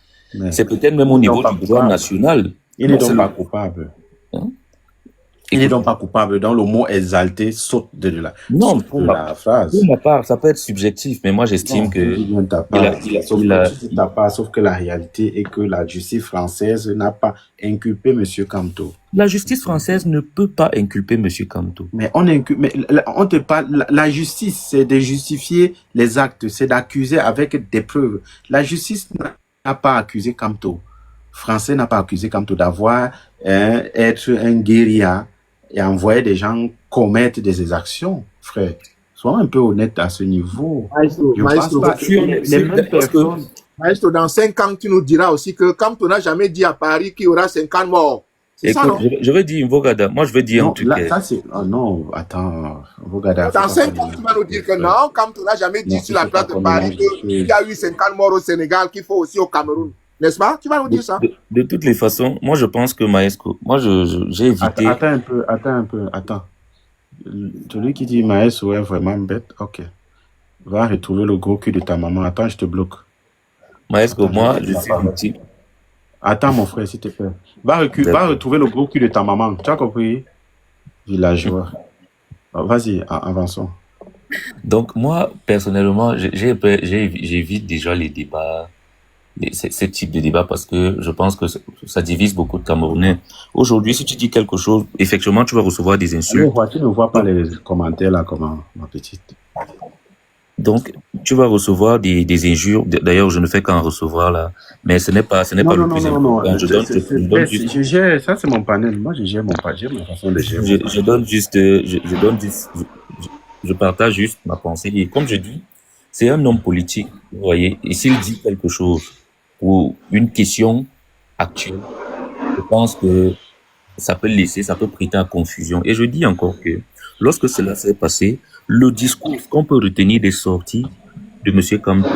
C'est peut-être même au niveau du droit national. Il n'est donc pas coupable. Hein? Il n'est donc pas coupable. Donc le mot exalté saute de la phrase. Pour ma part, ça peut être subjectif, mais moi j'estime que... Sauf que la réalité est que la justice française n'a pas inculpé M. Kamto. La justice française ne peut pas inculper M. Kamto. Mais on te parle... La justice, c'est de justifier les actes, c'est d'accuser avec des preuves. La justice n'a pas accusé Kamto. Français n'a pas accusé Kamto d'avoir être un guérilla et envoyer des gens commettre des exactions, frère. Sois un peu honnête à ce niveau. Maestro, dans 5 ans, tu nous diras aussi que Kamto n'a jamais dit à Paris qu'il y aura 50 morts. Écoute, ça, non? Je vais dire Mvogada. Moi, je vais dire non, un truc. Non, attends. Mvogada. Dans 5 ans, tu vas nous dire que non, Kamto n'a jamais dit sur la place de Paris qu'il y a eu 50 morts au Sénégal, qu'il faut aussi au Cameroun. N'est-ce pas? Tu vas nous dire ça? De toutes les façons, moi, je pense que Maestro, moi, j'ai évité... Attends un peu. Celui qui dit Maestro est vraiment bête, ok. Va retrouver le gros cul de ta maman. Attends, je te bloque. Maestro, moi, je suis victime. Attends, mon frère, s'il te plaît. Va retrouver le gros cul de ta maman. Tu as compris? Villageois. Vas-y, avançons. Donc, moi, personnellement, j'évite déjà les débats, ce type de débat, parce que je pense que ça divise beaucoup de Camerounais. Aujourd'hui, si tu dis quelque chose, effectivement, tu vas recevoir des insultes. Tu ne vois pas les commentaires là, comment, ma petite? Donc, tu vas recevoir des injures. D'ailleurs, je ne fais qu'en recevoir là. Mais ce n'est pas le plus important. Ça, c'est mon panel. Moi, je gère mon panel. J'ai ma façon de gérer. Je partage juste ma pensée. Et comme je dis, c'est un homme politique, vous voyez. Et s'il dit quelque chose ou une question actuelle, je pense que ça peut prêter à confusion. Et je dis encore que lorsque cela s'est passé, le discours qu'on peut retenir des sorties de M. Kamto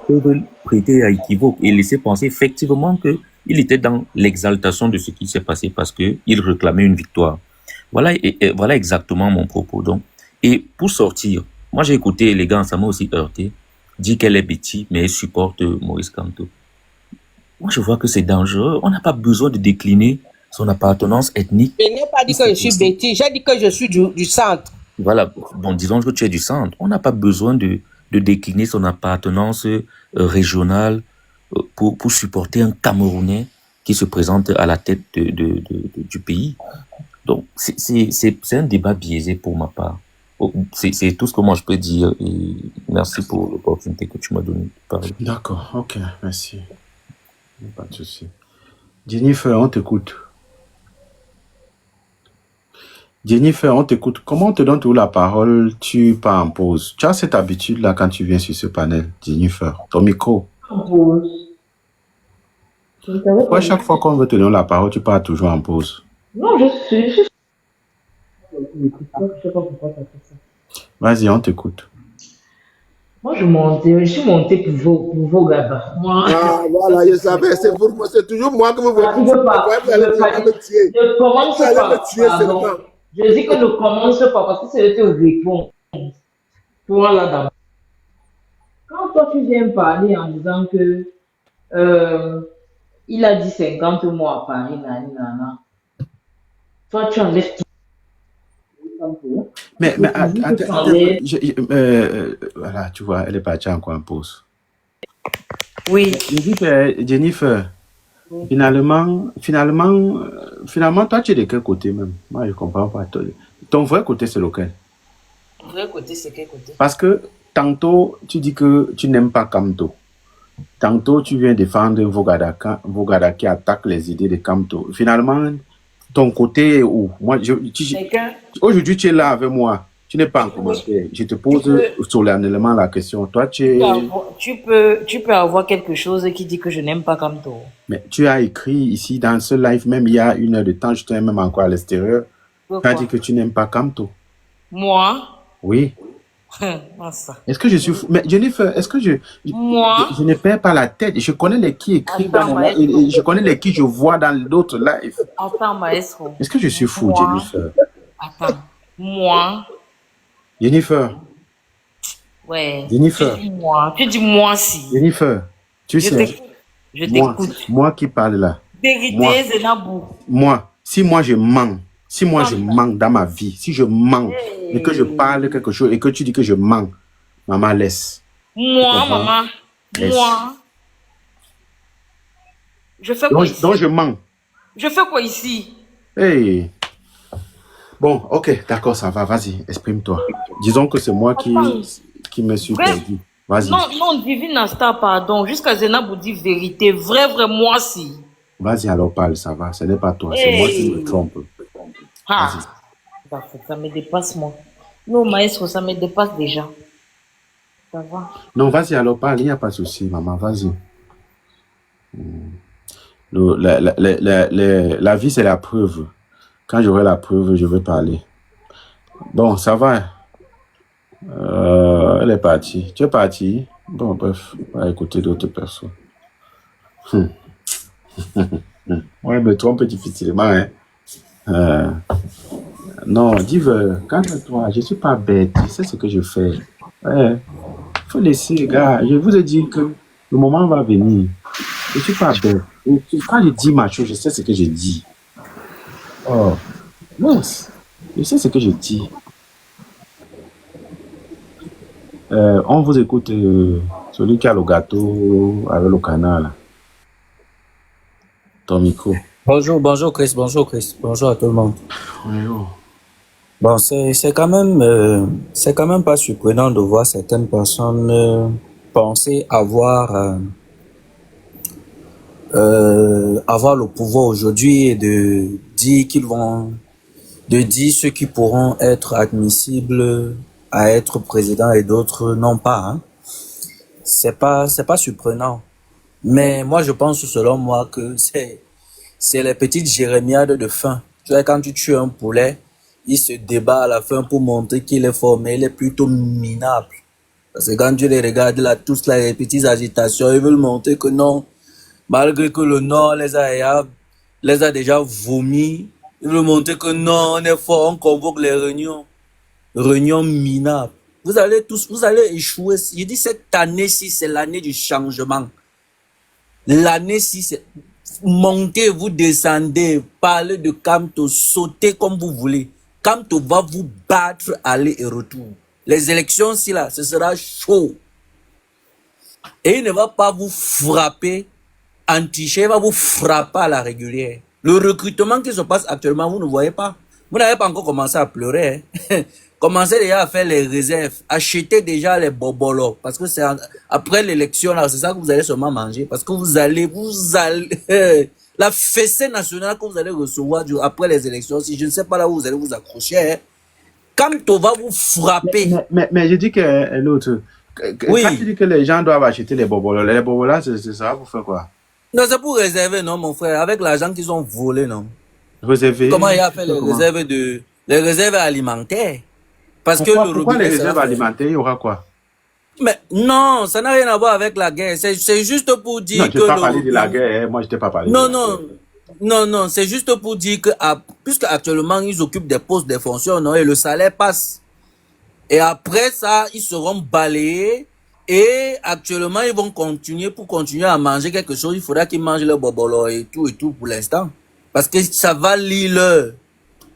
peut prêter à équivoque et laisser penser effectivement qu'il était dans l'exaltation de ce qui s'est passé parce qu'il réclamait une victoire. Voilà exactement mon propos. Donc, et pour sortir, moi j'ai écouté les gars, ça m'a aussi heurté, dit qu'elle est bêtise, mais elle supporte Maurice Kamto. Moi je vois que c'est dangereux. On n'a pas besoin de décliner son appartenance ethnique. Je n'ai pas dit que je suis bêtise, j'ai dit que je suis du centre. Voilà, bon, disons que tu es du centre. On n'a pas besoin de décliner son appartenance régionale pour supporter un Camerounais qui se présente à la tête du pays. Donc, c'est un débat biaisé pour ma part. C'est tout ce que moi je peux dire et merci pour l'opportunité que tu m'as donnée de parler. D'accord, ok, merci. Pas de souci. Jennifer, on t'écoute. Jennifer, on t'écoute. Comment on te donne la parole, tu pars en pause? Tu as cette habitude-là quand tu viens sur ce panel, Jennifer. Ton micro. En pause. Pourquoi chaque fois qu'on veut te donner la parole, tu pars toujours en pause? Non, je sais pas pourquoi ça fait ça. Vas-y, on t'écoute. Moi, je suis monté pour vos gabas. Moi... Ah, voilà, je savais, c'est toujours moi que vous voulez. Ne commence pas. Je dis que ne commence pas parce que c'est eux qui répondent. Toi là d'abord. Quand toi tu viens parler en disant que il a dit 50 mois à Paris, nanana. Toi tu enlèves tout. Mais attends, voilà, tu vois, elle est partie encore en pause. Oui. Je dis que Jennifer, finalement, toi, tu es de quel côté même? Moi, je comprends pas. Ton vrai côté, c'est lequel? Ton vrai côté, c'est quel côté? Parce que tantôt, tu dis que tu n'aimes pas Kamto. Tantôt, tu viens défendre Vogada qui attaque les idées de Kamto. Finalement, ton côté est où? Moi, aujourd'hui, tu es là avec moi. Tu n'es pas en commentaire. Je te pose solennellement la question. Toi, tu peux avoir quelque chose qui dit que je n'aime pas Kamto. Mais tu as écrit ici dans ce live, même il y a 1 heure de temps, je t'ai même encore à l'extérieur. Tu as dit que tu n'aimes pas Kamto. Moi? Oui. Est-ce que je suis fou? Mais Jennifer, est-ce que je ne perds pas la tête? Je connais les qui écrivent dans mon live et je connais les qui je vois dans d'autres lives. Attends, maestro. Est-ce que je suis fou, Jennifer? Attends. Moi? Jennifer. Ouais. Jennifer. Tu dis moi si. Jennifer, tu sais. Je t'écoute. Moi qui parle là. Vérité, Zenabou. Si moi je mens dans ma vie, si je mens et que je parle quelque chose et que tu dis que je mens, maman laisse. Maman. Laisse. Moi. Je fais quoi ici? Donc je mens. Je fais quoi ici? Hey. Bon, ok, d'accord, ça va, vas-y, exprime-toi. Disons que c'est moi qui me suis perdu. Vas-y. Non, Divine Asta, pardon. Jusqu'à Zenabou dit vérité. Vrai, moi si. Vas-y, alors parle, ça va. Ce n'est pas toi, c'est moi qui me trompe. Ça me dépasse, moi. Non, maestro, ça me dépasse déjà. Ça va. Non, vas-y, alors parle, il n'y a pas de souci, maman, vas-y. La vie, c'est la preuve. Quand j'aurai la preuve, je vais parler. Bon, ça va. Elle est partie. Tu es parti? Bon, bref, on va écouter d'autres personnes. Moi, je me trompe difficilement. Hein. Non, Div, calme-toi. Je ne suis pas bête. Tu sais ce que je fais. Il faut laisser, les gars. Je vous ai dit que le moment va venir. Je ne suis pas bête. Quand je dis ma chose, je sais ce que je dis. Oh, mince. Je sais ce que je dis. On vous écoute, celui qui a le gâteau avec le canal. Ton micro. Bonjour Chris, bonjour à tout le monde. Oui, oh. Bon, c'est quand même pas surprenant de voir certaines personnes penser avoir le pouvoir aujourd'hui et de dire ceux qui pourront être admissibles à être président et d'autres non pas. Hein. C'est pas surprenant. Mais moi, je pense, selon moi, que c'est les petites jérémiades de faim. Tu vois, quand tu tues un poulet, il se débat à la fin pour montrer qu'il est fort, mais il est plutôt minable. Parce que quand tu les regardes là, tous là, les petites agitations, ils veulent montrer que non, malgré que le Nord les a déjà vomis, ils veulent montrer que non, on est fort, on convoque les réunions minables. Vous allez échouer. Je dis cette année-ci, c'est l'année du changement. L'année-ci, c'est montez, vous descendez, parlez de Kamto, sautez comme vous voulez. Kamto va vous battre aller et retour. Les élections, si là, ce sera chaud. Et il ne va pas vous frapper en trichant, il va vous frapper à la régulière. Le recrutement qui se passe actuellement, vous ne voyez pas. Vous n'avez pas encore commencé à pleurer. Hein. Commencez déjà à faire les réserves. Achetez déjà les bobolos. Parce que c'est après l'élection, là, c'est ça que vous allez seulement manger. Parce que vous allez, la fessée nationale que vous allez recevoir après les élections, si je ne sais pas là où vous allez vous accrocher, hein. Kamto va vous frapper. Mais je dis que l'autre, oui. Quand tu dis que les gens doivent acheter les bobolas, ça va pour faire quoi? Non, c'est pour réserver, non, mon frère, avec l'argent qu'ils ont volé, non. Réserver? Comment il a fait les réserves alimentaires? Parce pourquoi les réserves alimentaires, il y aura quoi? Mais non, ça n'a rien à voir avec la guerre. C'est juste pour dire que... Non, je n'ai pas parlé de la guerre. Moi, je t'ai pas parlé Non, c'est juste pour dire que puisque actuellement ils occupent des postes, des fonctions, non, et le salaire passe. Et après ça, ils seront balayés. Et actuellement, ils vont continuer, pour continuer à manger quelque chose, il faudra qu'ils mangent le bobolo et tout pour l'instant. Parce que ça va l'île.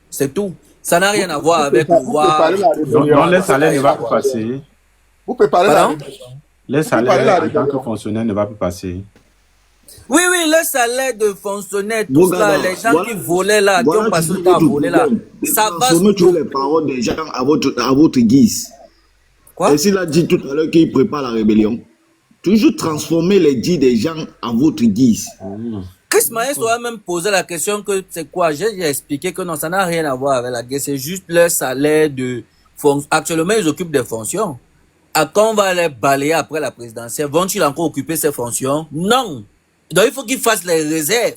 C'est tout. Ça n'a rien à voir avec le voir. Non, le salaire ne va plus passer. Vous préparez la rébellion. Le salaire en tant que fonctionnaire ne va plus passer. Oui, le salaire de fonctionnaire, tout ça, les gens qui volaient là, qui ont passé le temps à voler là, ça va toujours les paroles des gens à votre guise. Quoi? Et s'il a dit tout à l'heure qu'il prépare la rébellion, toujours transformer les dits des gens à votre guise. Chris Maestro a même posé la question que c'est quoi? J'ai expliqué que non, ça n'a rien à voir avec la guerre, c'est juste leur salaire de fonction. Actuellement, ils occupent des fonctions. Quand on va les balayer après la présidentielle, vont-ils encore occuper ces fonctions? Non. Donc il faut qu'ils fassent les réserves,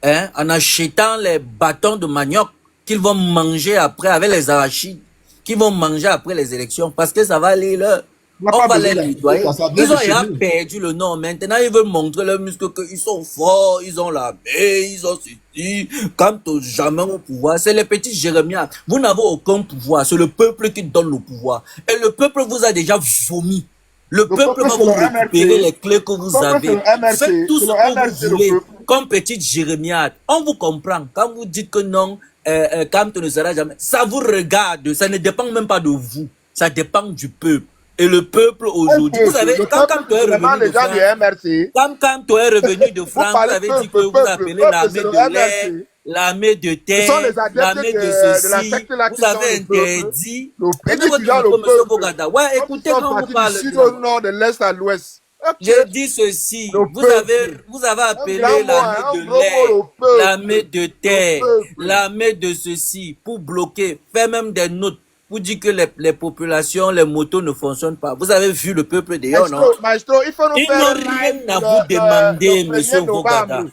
hein, en achetant les bâtons de manioc qu'ils vont manger après avec les arachides, qu'ils vont manger après les élections, parce que ça va aller là. On va les nettoyer. Ils ont déjà perdu le nom. Maintenant, ils veulent montrer leur muscle qu'ils sont forts, ils ont la paix, ils ont ceci. Quant au jamais au pouvoir, c'est les petits Jérémias. Vous n'avez aucun pouvoir. C'est le peuple qui donne le pouvoir. Et le peuple vous a déjà vomi. Le peuple va vous récupérer les clés que vous avez. Faites tout ce que vous voulez. Comme petite Jérémia. On vous comprend. Quand vous dites que non, Kamto ne sera jamais. Ça vous regarde. Ça ne dépend même pas de vous. Ça dépend du peuple. Et le peuple aujourd'hui, vous savez, quand Kamto est revenu de France, vous avez dit que vous appelez l'armée de l'air, l'armée de terre, l'armée de ceci, vous avez interdit. Ouais, écoutez quand vous parlez. De l'est à l'ouest. J'ai dit ceci, vous avez appelé l'armée de l'air, l'armée de terre, l'armée de ceci, pour bloquer, faire même des notes. Vous dites que les populations, les motos ne fonctionnent pas. Vous avez vu le peuple d'ailleurs, non? Maestro, il faut nous Ils n'ont rien à vous demander, monsieur Vogada.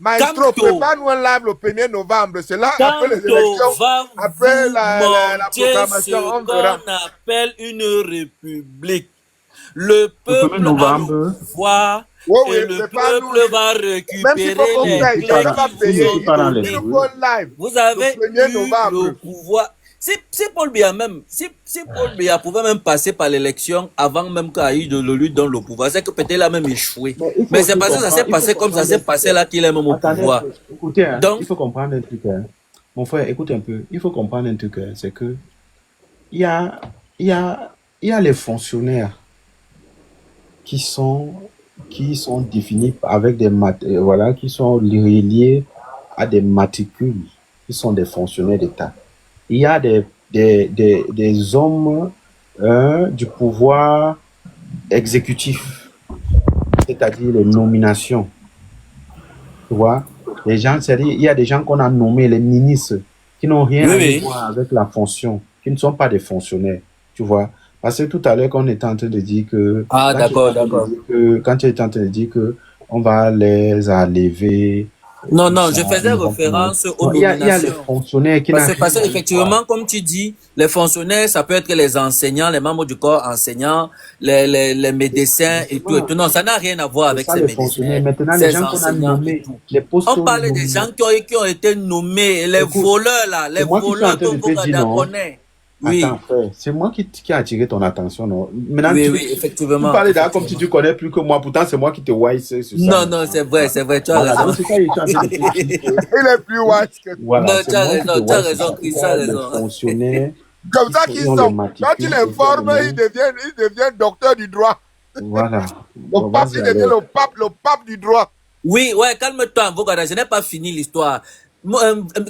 Maestro, prépare-nous un live le 1er novembre. C'est là, après les élections, après la proclamation, on verra. On appelle une république. Le peuple a le pouvoir et le peuple va récupérer les clés. Vous avez eu le pouvoir. Si Paul Biya même, si Paul Biya pouvait même passer par l'élection avant même qu'Aïd le lui donne le pouvoir, c'est que peut-être il a même échoué. Mais c'est parce que ça s'est passé comme ça s'est passé là qu'il est même au pouvoir. Écoutez, hein, donc, il faut comprendre un truc. Hein. Mon frère, écoute un peu. Il faut comprendre un truc. Hein, c'est que il y a les fonctionnaires qui sont définis avec des voilà, qui sont reliés à des matricules, qui sont des fonctionnaires d'État. Il y a des hommes du pouvoir exécutif, c'est-à-dire les nominations. Tu vois, les gens, il y a des gens qu'on a nommés les ministres qui n'ont rien à voir avec la fonction, qui ne sont pas des fonctionnaires. Tu vois, parce que tout à l'heure, quand on était en train de dire que quand tu étais en train de dire que on va les enlever. Non, je faisais référence aux nominations. Il y a les fonctionnaires qui parce que effectivement, comme tu dis, les fonctionnaires, ça peut être les enseignants, les membres du corps enseignants, les médecins et tout. Non, ça n'a rien à voir avec ces médecins. Maintenant, les gens qu'on a nommés, les postes. On parlait des gens qui ont été nommés, les voleurs là, les voleurs que vous connaissez. Oui. Attends, frère, c'est moi qui a attiré ton attention, non? Maintenant, oui, effectivement. Tu parlais là comme si tu connais plus que moi, pourtant c'est moi qui te wise sur ça. Non, c'est vrai, tu as raison. Il est plus wise que toi. Voilà, non, tu as raison, Chris, tu as raison. Fonctionnaires. Comme ça qu'ils sont. Quand tu les formes, ils deviennent docteurs du droit. Voilà. Le pape, il devient le pape du droit. Oui, ouais, calme-toi, Vogada, je n'ai pas fini l'histoire.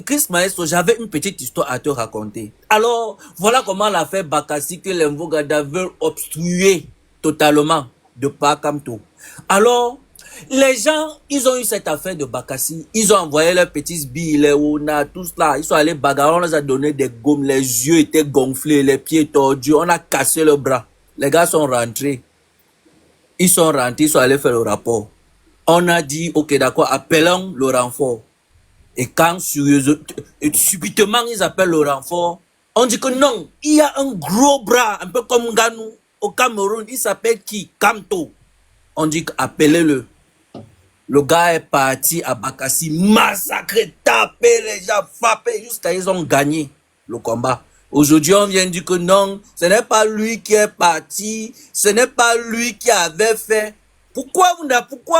Chris Maestro, j'avais une petite histoire à te raconter. Alors, voilà comment l'affaire Bakassi que les Mvogada veulent obstruer totalement de par Kamto. Alors, les gens, ils ont eu cette affaire de Bakassi. Ils ont envoyé leurs petits billes, les Ona, tout cela. Ils sont allés bagarrer, on les a donné des gommes, les yeux étaient gonflés, les pieds tordus, on a cassé leurs bras. Les gars sont rentrés. Ils sont allés faire le rapport. On a dit, ok, d'accord, appelons le renfort. Et quand subitement ils appellent le renfort, on dit que non, il y a un gros bras, un peu comme Ganou, au Cameroun, il s'appelle qui? Kamto. On dit appelez-le. Le gars est parti à Bakassi, massacrer, taper les gens, frapper jusqu'à ils ont gagné le combat. Aujourd'hui, on vient dire que non, ce n'est pas lui qui est parti, ce n'est pas lui qui avait fait. Pourquoi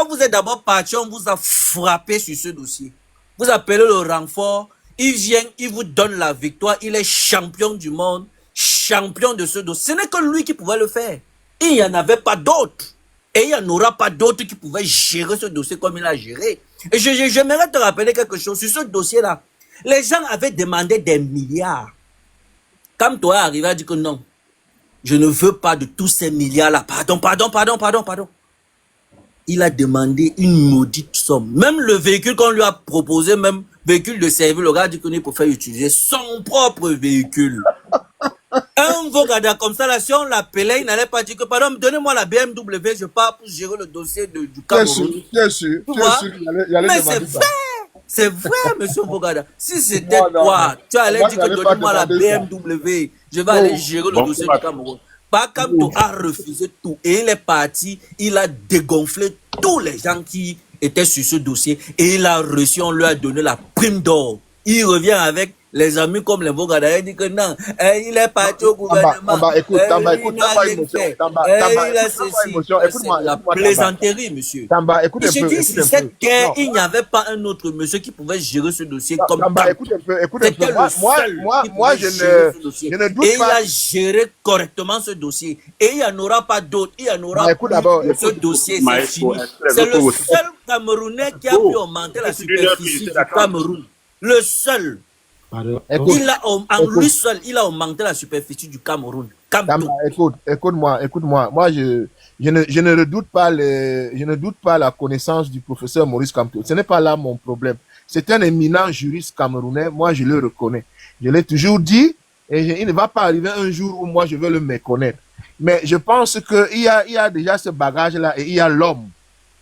vous êtes d'abord parti, on vous a frappé sur ce dossier? Vous appelez le renfort, il vient, il vous donne la victoire, il est champion du monde, champion de ce dossier. Ce n'est que lui qui pouvait le faire. Il n'y en avait pas d'autres. Et il n'y en aura pas d'autres qui pouvaient gérer ce dossier comme il a géré. Et j'aimerais te rappeler quelque chose. Sur ce dossier-là, les gens avaient demandé des milliards. Comme toi, arrivé à dire que non, je ne veux pas de tous ces milliards-là. Pardon. Il a demandé une maudite somme. Même le véhicule qu'on lui a proposé, même véhicule de service, le gars a dit qu'on peut faire utiliser son propre véhicule. Un Vogada comme ça, là, si on l'appelait, il n'allait pas dire que, pardon, donnez-moi la BMW, je pars pour gérer le dossier du Cameroun. Bien sûr. Mais c'est vrai. C'est vrai, monsieur Vogada. Si c'était toi, tu allais dire que donnez-moi la BMW, je vais aller gérer le dossier du Cameroun. Bakamto a refusé tout et il est parti, il a dégonflé tous les gens qui étaient sur ce dossier et il a reçu, on lui a donné la prime d'or. Il revient avec les amis comme les Vogada, il dit que non, il est parti au gouvernement. Écoute, c'est la plaisanterie, monsieur. Je dis, si cette guerre, il n'y avait pas un autre monsieur qui pouvait gérer ce dossier comme ça. Écoute un peu. Moi, je ne doute pas. Et il a géré correctement ce dossier. Et il n'y en aura pas d'autres. Il y en aura plus. Ce dossier, c'est fini. C'est le seul Camerounais qui a pu augmenter la superficie du Cameroun. Le seul. Il a augmenté la superficie du Cameroun. Écoute-moi. Moi, je ne redoute pas la connaissance du professeur Maurice Kamto. Ce n'est pas là mon problème. C'est un éminent juriste camerounais. Moi, je le reconnais. Je l'ai toujours dit. Et il ne va pas arriver un jour où moi, je vais le méconnaître. Mais je pense qu'il y a déjà ce bagage-là et il y a l'homme.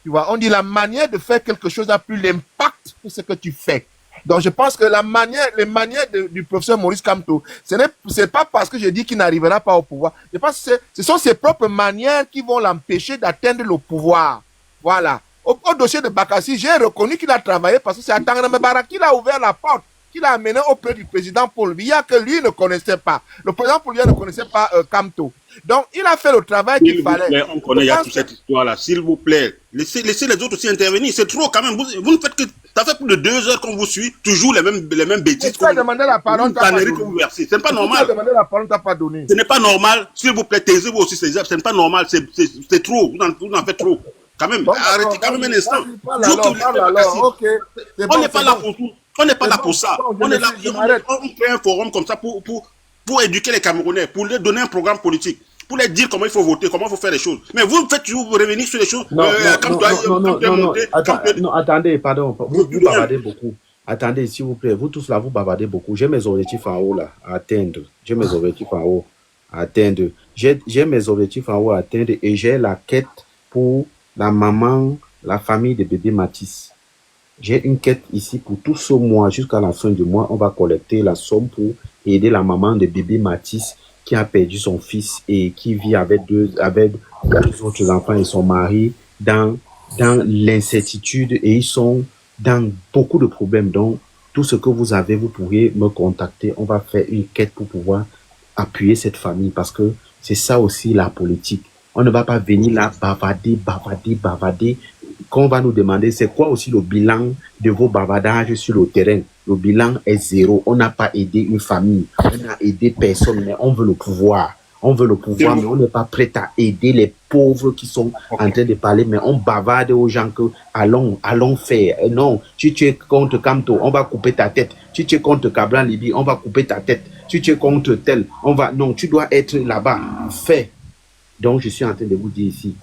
Tu vois, on dit la manière de faire quelque chose a plus d'impact que ce que tu fais. Donc, je pense que les manières du professeur Maurice Kamto, c'est pas parce que je dis qu'il n'arrivera pas au pouvoir. Je pense que ce sont ses propres manières qui vont l'empêcher d'atteindre le pouvoir. Voilà. Au dossier de Bakassi, j'ai reconnu qu'il a travaillé parce que c'est Atangana Mbara qui l'a ouvert la porte, qui l'a amené auprès du président Paul Biya que lui ne connaissait pas. Le président Paul Biya ne connaissait pas Kamto. Donc, il a fait le travail qu'il fallait. On connaît, il y a toute cette histoire-là. S'il vous plaît, laissez les autres aussi intervenir. C'est trop quand même. Vous ne faites que... Ça fait plus de 2 heures qu'on vous suit, toujours les mêmes bêtises. Tu as demandé la parole, t'as pas donné. Ce n'est pas normal. Tu as demandé la parole, t'as pas donné. Ce n'est pas normal. S'il vous plaît, taisez-vous aussi ces œuvres. Ce n'est pas normal. C'est trop. Vous en faites trop. Quand même, arrêtez quand même un instant. On n'est pas là pour tout. On n'est pas là pour ça. On est là, on crée un forum comme ça pour éduquer les Camerounais, pour leur donner un programme politique, pour leur dire comment il faut voter, comment il faut faire les choses. Mais vous faites toujours revenir sur les choses. Non, attendez, pardon. Vous bavardez beaucoup. Attendez, s'il vous plaît, vous tous là, vous bavardez beaucoup. J'ai mes objectifs en haut là, à atteindre. J'ai mes objectifs en haut à atteindre. J'ai mes objectifs en haut à atteindre et j'ai la quête pour la maman, la famille de bébé Matisse. J'ai une quête ici pour tout ce mois, jusqu'à la fin du mois, on va collecter la somme pour aider la maman de bébé Matisse qui a perdu son fils et qui vit avec deux autres enfants et son mari dans l'incertitude et ils sont dans beaucoup de problèmes. Donc, tout ce que vous avez, vous pourriez me contacter. On va faire une quête pour pouvoir appuyer cette famille parce que c'est ça aussi la politique. On ne va pas venir là bavarder. Qu'on va nous demander, c'est quoi aussi le bilan de vos bavardages sur le terrain? Le bilan est 0. On n'a pas aidé une famille. On n'a aidé personne, mais on veut le pouvoir. On veut le pouvoir, mais on n'est pas prêt à aider les pauvres qui sont en train de parler, mais on bavarde aux gens que allons faire. Non, si tu es contre Kamto, on va couper ta tête. Si tu es contre Cabral Libi, on va couper ta tête. Si tu es contre tel, non, tu dois être là-bas. Fais. Donc, je suis en train de vous dire ici,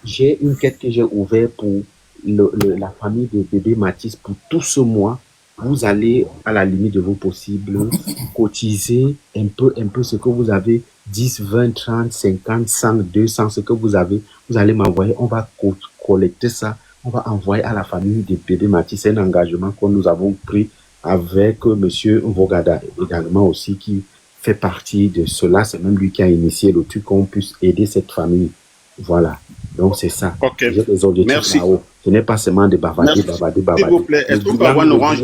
j'ai une quête que j'ai ouverte pour la famille de bébé Matisse pour tout ce mois. Vous allez, à la limite de vos possibles, cotiser un peu ce que vous avez, 10, 20, 30, 50, 100, 200, ce que vous avez, vous allez m'envoyer, on va collecter ça, on va envoyer à la famille de bébé Matisse. C'est un engagement que nous avons pris avec monsieur Vogada également aussi, qui fait partie de cela. C'est même lui qui a initié le truc qu'on puisse aider cette famille. Voilà. Donc, c'est ça. Ok. J'ai des objectifs là-haut. Ce n'est pas seulement de bavarder, bavarder, bavarder. S'il vous plaît, est-ce qu'on peut avoir une orange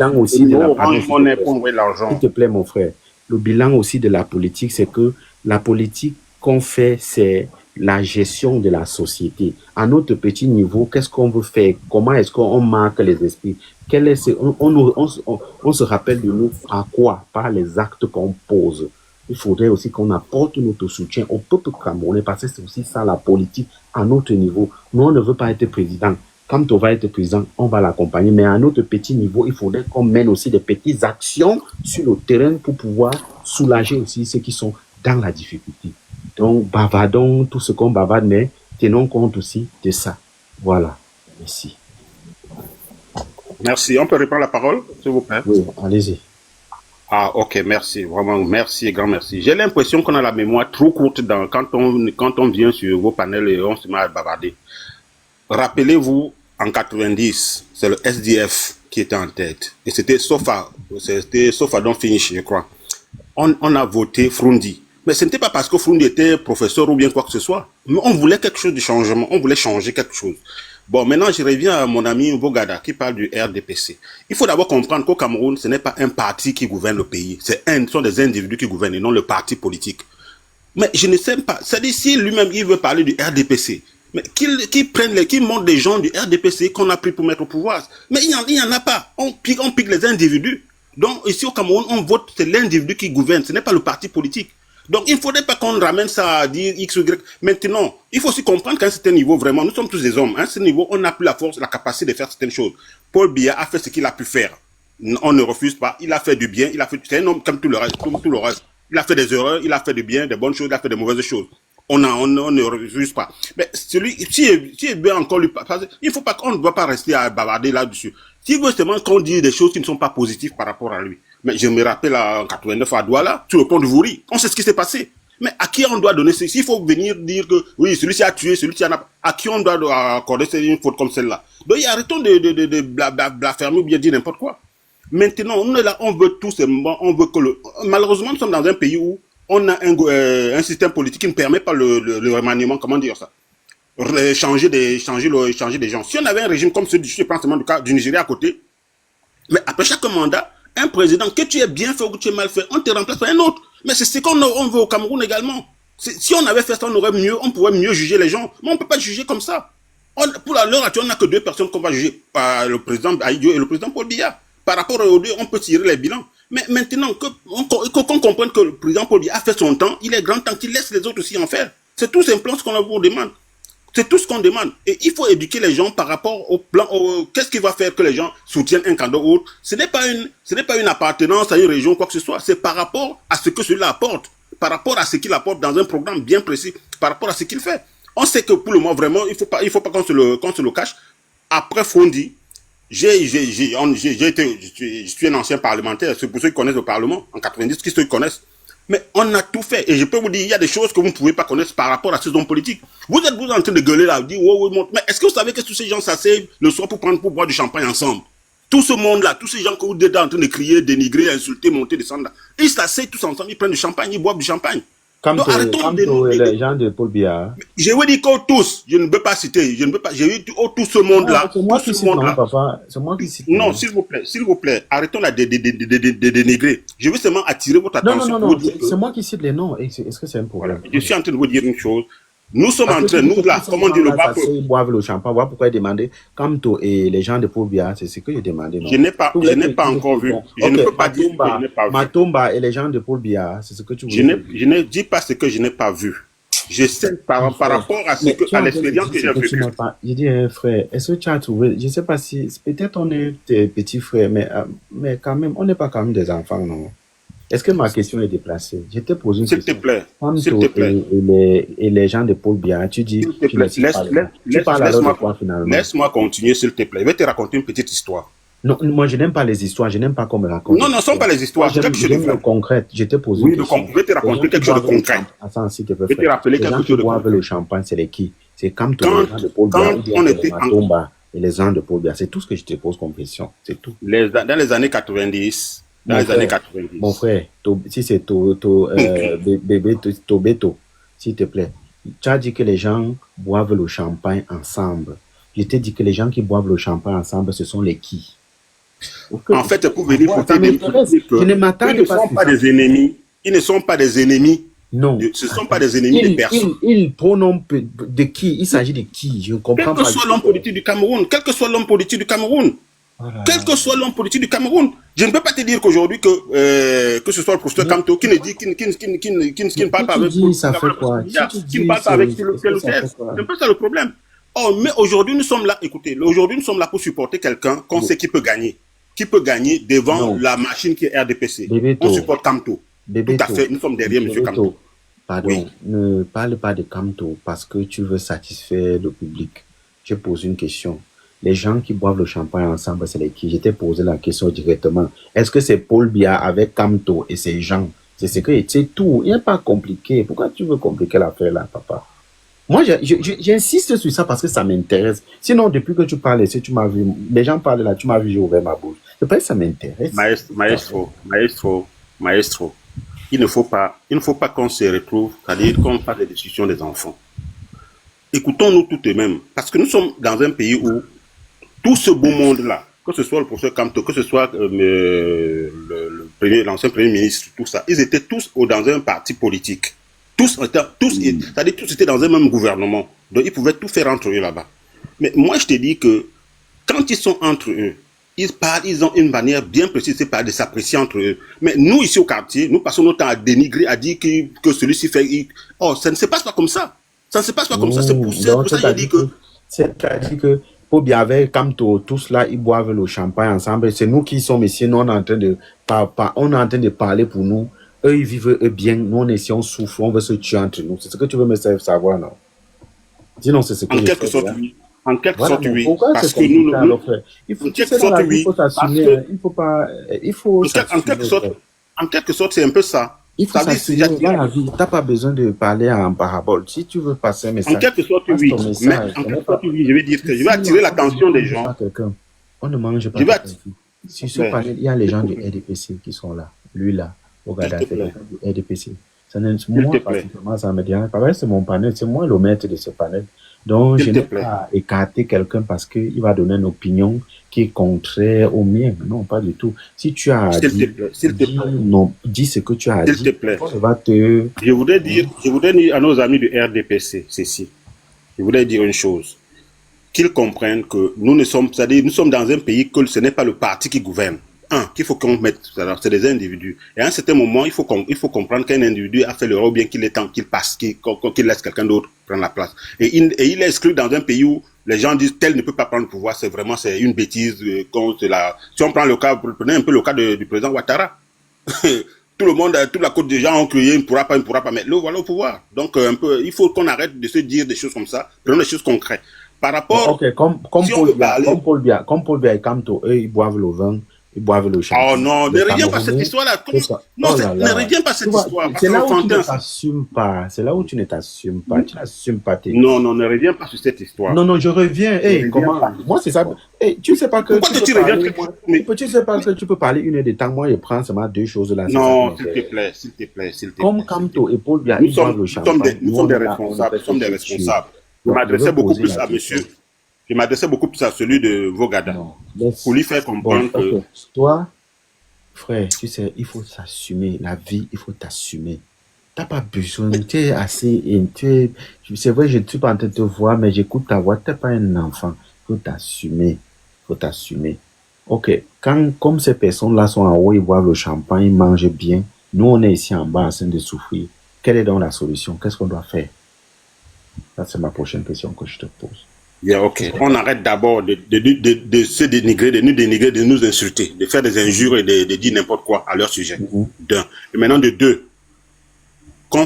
monnaie pour envoyer l'argent? S'il te plaît, mon frère. Le bilan aussi de la politique, c'est que la politique qu'on fait, c'est la gestion de la société. À notre petit niveau, qu'est-ce qu'on veut faire? Comment est-ce qu'on marque les esprits? On se rappelle de nous à quoi? Par les actes qu'on pose. Il faudrait aussi qu'on apporte notre soutien au peuple camerounais parce que c'est aussi ça la politique à notre niveau. Nous, on ne veut pas être président. Quand on va être président, on va l'accompagner. Mais à notre petit niveau, il faudrait qu'on mène aussi des petites actions sur le terrain pour pouvoir soulager aussi ceux qui sont dans la difficulté. Donc, bavardons tout ce qu'on bavarde, mais tenons compte aussi de ça. Voilà. Merci. Merci. On peut reprendre la parole, s'il vous plaît? Oui, allez-y. Ah, ok, merci. Vraiment, merci, grand merci. J'ai l'impression qu'on a la mémoire trop courte quand on vient sur vos panels et on se met à bavarder. Rappelez-vous, en 90, c'est le SDF qui était en tête. Et c'était Sofa Don Finish, je crois. On a voté Frundi. Mais ce n'était pas parce que Frundi était professeur ou bien quoi que ce soit. Mais on voulait quelque chose de changement. On voulait changer quelque chose. Bon, maintenant, je reviens à mon ami Bogada qui parle du RDPC. Il faut d'abord comprendre qu'au Cameroun, ce n'est pas un parti qui gouverne le pays. Ce sont des individus qui gouvernent et non le parti politique. Mais je ne sais pas. C'est-à-dire, si lui-même, il veut parler du RDPC, mais qu'il montre des gens du RDPC qu'on a pris pour mettre au pouvoir. Mais il n'y en a pas. On pique les individus. Donc, ici au Cameroun, on vote, c'est l'individu qui gouverne. Ce n'est pas le parti politique. Donc, il ne faudrait pas qu'on ramène ça à dire X, Y. Maintenant, il faut aussi comprendre qu'à un certain niveau, vraiment, nous sommes tous des hommes. À un certain niveau, on n'a plus la force, la capacité de faire certaines choses. Paul Biya a fait ce qu'il a pu faire. On ne refuse pas. Il a fait du bien. C'est un homme comme tout le reste. Il a fait des erreurs, il a fait du bien, des bonnes choses, il a fait des mauvaises choses. On ne refuse pas. Mais celui, si veut encore lui passer, il faut pas qu'on ne doit pas rester à bavarder là-dessus. S'il veut seulement qu'on dise des choses qui ne sont pas positives par rapport à lui. Mais je me rappelle en 89 à Douala, sur le pont de Vouri, on sait ce qui s'est passé. Mais à qui on doit donner ceci? Il faut venir dire que oui, celui-ci a tué, celui-ci a... À qui on doit accorder une faute comme celle-là? Donc arrêtons de blasphémer ou bien dire n'importe quoi. Maintenant, on est là, on veut tout simplement, on veut que malheureusement, nous sommes dans un pays où on a un système politique qui ne permet pas le remaniement, comment dire ça? Changer des gens. Si on avait un régime comme celui je pense seulement du cas du Nigeria à côté, mais après chaque mandat, un président, que tu aies bien fait ou que tu aies mal fait, on te remplace par un autre. Mais c'est ce qu'on veut au Cameroun également. Si on avait fait ça, on pourrait mieux juger les gens. Mais on ne peut pas juger comme ça. Pour l'heure actuelle, on n'a que deux personnes qu'on va juger, le président Aïdio et le président Paul Biya. Par rapport aux deux, on peut tirer les bilans. Mais maintenant, qu'on comprenne que le président Paul Biya a fait son temps, il est grand temps qu'il laisse les autres aussi en faire. C'est tout simplement ce qu'on vous demande. C'est tout ce qu'on demande. Et il faut éduquer les gens par rapport au plan, qu'est-ce qui va faire que les gens soutiennent un candidat ou autre. Ce n'est pas une appartenance à une région, quoi que ce soit. C'est par rapport à ce que celui-là apporte. Par rapport à ce qu'il apporte dans un programme bien précis. Par rapport à ce qu'il fait. On sait que pour le moment, vraiment, il faut pas qu'on se le cache. Après Frundi, je suis un ancien parlementaire. C'est pour ceux qui connaissent le Parlement, en 90, qui ceux qui connaissent. Mais on a tout fait. Et je peux vous dire, il y a des choses que vous ne pouvez pas connaître par rapport à ces hommes politiques. Vous êtes en train de gueuler là, vous dites, mais est-ce que vous savez que tous ces gens s'asseyent le soir pour boire du champagne ensemble? Tout ce monde-là, tous ces gens que vous êtes en train de crier, dénigrer, insulter, monter, descendre là, ils s'asseyent tous ensemble, ils prennent du champagne, ils boivent du champagne. Comme les gens de Paul Biya. Je veux dire que tous, je ne peux pas citer, j'ai eu tout ce monde-là. C'est moi qui cite, non, papa. C'est moi qui cite. Non, s'il vous plaît, arrêtons là de dénigrer. Je veux seulement attirer votre attention. Non, c'est moi qui cite les noms. Est-ce que c'est un problème? Je suis en train de vous dire une chose. Nous sommes en train, nous là, comment dire le bas. Ils boivent le champagne. Voilà pourquoi ils demandaient Kamto et les gens de Paul Biya, c'est ce que j'ai demandé. Je n'ai pas encore vu. Je ne peux pas dire que je n'ai pas vu. Matomba et les gens de Paul Biya, c'est ce que tu veux dire. Je ne dis pas ce que je n'ai pas vu. Je sais par rapport à l'expérience que j'ai vécue. Je dis, frère, est-ce que tu as trouvé, je ne sais pas si, peut-être on est tes petits frères, mais quand même, on n'est pas quand même des enfants, non? Est-ce que ma question est déplacée? Je t'ai posé une question. S'il te plaît. Et les gens de Paul Biya, tu dis... Laisse-moi continuer, s'il te plaît. Je vais te raconter une petite histoire. Non, moi, je n'aime pas les histoires. Je n'aime pas qu'on me raconte. Non, ce ne sont pas les histoires. J'aime le concret. Je t'ai posé une question. Je vais te raconter quelque chose de concret. Attends, s'il te plaît. Je vais te rappeler quelque chose de concret. Les gens qui boivent le champagne, c'est les qui? C'est comme les gens de Paul Biya, Matomba et les gens de Paul Biya. C'est tout ce que je te pose comme question. C'est tout. Dans les années 90... Mon frère, si c'est bébé Tobeto, s'il te plaît, tu as dit que les gens boivent le champagne ensemble. Je t'ai dit que les gens qui boivent le champagne ensemble, ce sont les qui. En fait, pour venir pour ça m'intéresse. Je ne m'attends ils ne sont pas des ennemis. Ils ne sont pas des ennemis. Non. Ce ne sont pas des ennemis des personnes. Ils prononcent de qui? Il s'agit de qui? Je ne comprends pas. Quel que soit l'homme politique du Cameroun, quel que soit l'homme politique du Cameroun, quel que soit l'homme politique du Cameroun, je ne peux pas te dire qu'aujourd'hui que ce soit le professeur Kamto qui ne dit, qui ne parle pas avec qui ne parle pas avec tel ou tel. C'est un peu ça le problème. Oh, mais aujourd'hui nous sommes là, écoutez, aujourd'hui nous sommes là pour supporter quelqu'un qu'on sait qui peut gagner. Qui peut gagner devant la machine qui est RDPC. On supporte Kamto. Tout à fait, nous sommes derrière M. Kamto. Pardon, oui. Ne parle pas de Kamto parce que tu veux satisfaire le public. Je pose une question. Les gens qui boivent le champagne ensemble, c'est les qui? Je t'ai posé la question directement. Est-ce que c'est Paul Biya avec Kamto et ses gens? C'est ce que c'est tout. Il n'est pas compliqué. Pourquoi tu veux compliquer l'affaire là, papa? Moi, j'insiste sur ça parce que ça m'intéresse. Sinon, depuis que tu parlais, si tu m'as vu, les gens parlaient là, tu m'as vu, j'ai ouvert ma bouche. C'est pas que ça m'intéresse. Maestro, il ne faut pas qu'on se retrouve, c'est-à-dire qu'on fasse des discussions des enfants. Écoutons-nous tout de même, parce que nous sommes dans un pays où tout ce beau monde-là, que ce soit le professeur Kamto, que ce soit l'ancien premier ministre, tout ça, ils étaient tous dans un parti politique. C'est-à-dire tous étaient dans un même gouvernement. Donc ils pouvaient tout faire entre eux là-bas. Mais moi je te dis que quand ils sont entre eux, ils parlent, ils ont une manière bien précise de s'apprécier entre eux. Mais nous ici au quartier, nous passons notre temps à dénigrer, à dire que celui-ci fait... Oh, ça ne se passe pas comme ça. Ça ne se passe pas comme ça. C'est pour ça que je dis que... C'est-à-dire que pour bien avec Kamto, tous là, ils boivent le champagne ensemble. C'est nous qui sommes ici, nous on est en train de parler pour nous. Eux, ils vivent bien. Nous, on est ici, on souffre, on veut se tuer entre nous. C'est ce que tu veux me faire savoir, non? Sinon, c'est ce que en quelque sorte, oui. En quelque sorte, oui. Parce que nous, il faut s'assumer. Il faut pas... Il faut en quelque sorte, c'est un peu ça. Il faut s'assumer dans la vie. Tu n'as pas besoin de parler en parabole. Si tu veux passer un message... En quelque sorte, oui. Mais en quelque sorte, oui, je vais dire que je vais attirer l'attention des gens. On ne mange pas. Sur ce panel, il y a les gens du RDPC qui sont là. Lui, là. Regardez, c'est le RDPC. Moi, particulièrement, ça me dit, c'est mon panel, c'est moi le maître de ce panel. Donc, je n'ai pas écarté quelqu'un parce qu'il va donner une opinion qui est contraire au mien. Non, pas du tout. Si tu as dis ce que tu as dit. S'il te plaît. Je voudrais dire à nos amis du RDPC, ceci. Je voudrais dire une chose. Qu'ils comprennent que nous sommes dans un pays que ce n'est pas le parti qui gouverne. Qu'il faut qu'on mette, c'est des individus. Et à un certain moment, il faut comprendre qu'un individu a fait l'erreur, ou bien qu'il est temps qu'il passe, qu'il laisse quelqu'un d'autre prendre la place. Et il est exclu dans un pays où les gens disent tel ne peut pas prendre le pouvoir. C'est une bêtise. Si on prend le cas, prenez un peu le cas du président Ouattara. Tout le monde, toute la côte des gens ont crié, il ne pourra pas, mais le voilà au pouvoir. Donc, il faut qu'on arrête de se dire des choses comme ça, prenons des choses concrètes. Par rapport, comme Paul Biya et Kamto, eux, ils boivent le vin. Ils boivent le champagne. Oh non, ne reviens pas cette histoire-là. Non, ne reviens pas cette histoire. C'est là où tu ne t'assumes pas. C'est là où tu ne t'assumes pas. Tu n'assumes pas tes... Non, ne reviens pas sur cette histoire. Non, je reviens. Comment? Moi, c'est ça. Tu sais pas que... Pourquoi tu reviens? Tu sais pas que tu peux parler une heure de temps. Moi, je prends seulement deux choses là. Non, s'il te plaît. Comme Kamto et Paul Biya, ils boivent le champagne. Nous sommes des responsables. Je m'adressais beaucoup plus à monsieur... Je m'adressais beaucoup plus à celui de Vogada pour lui faire comprendre que... Toi, frère, tu sais, il faut s'assumer. La vie, il faut t'assumer. T'as pas besoin, tu es assez... C'est vrai, je ne suis pas en train de te voir, mais j'écoute ta voix. Tu n'es pas un enfant. Il faut t'assumer. Ok, comme ces personnes-là sont en haut, ils boivent le champagne, ils mangent bien. Nous, on est ici en bas en train de souffrir. Quelle est donc la solution? Qu'est-ce qu'on doit faire? Ça, c'est ma prochaine question que je te pose. Ok, on arrête d'abord de se dénigrer, de nous insulter, de faire des injures et de dire n'importe quoi à leur sujet. D'un. Et maintenant de deux, qu'on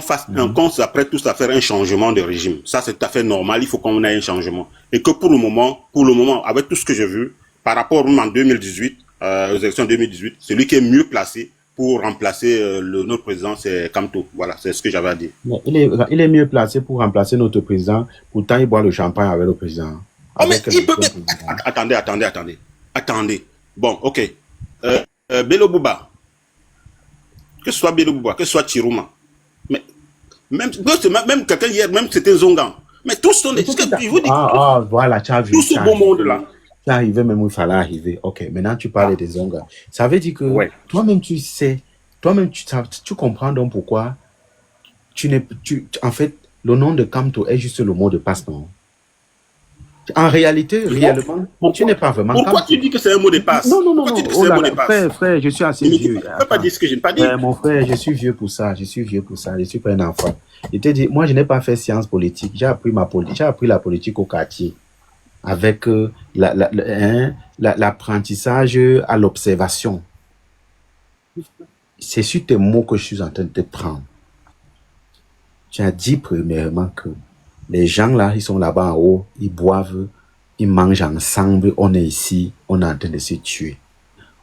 s'apprête tous à faire un changement de régime. Ça, c'est tout à fait normal, il faut qu'on ait un changement. Et que pour le moment, avec tout ce que j'ai vu, par rapport en 2018, aux élections 2018, celui qui est mieux placé pour remplacer notre président, c'est Kamto. Voilà, c'est ce que j'avais à dire. Mais il est mieux placé pour remplacer notre président. Pourtant, il boit le champagne avec le président. Mais il peut... Attendez. Bon, ok. Bello Bouba. Que ce soit Bello Bouba, que ce soit Chiruma. Mais même quelqu'un hier, même c'était Zongan. Mais tous sont des... Voilà, tu as vu. Tout ce beau monde-là. Tu es arrivé même où il fallait arriver. Ok, maintenant tu parles des Ongas. Ça veut dire que toi-même, tu sais, toi-même, tu comprends donc pourquoi en fait, le nom de Kamto est juste le mot de passe, non? En réalité, réellement, tu n'es pas vraiment Pourquoi tu dis que c'est un mot de passe? Non. Tu dis que c'est un mot de passe? Frère, je suis assez vieux. Tu ne peux pas dire ce que je n'ai pas dit. Mon frère, je suis vieux pour ça. Je suis pas un enfant. Je te dis, moi, je n'ai pas fait sciences politiques. J'ai appris la politique au quartier avec l'apprentissage à l'observation. C'est sur tes mots que je suis en train de te prendre. Tu as dit premièrement que les gens là, ils sont là-bas en haut, ils boivent, ils mangent ensemble, on est ici, on est en train de se tuer.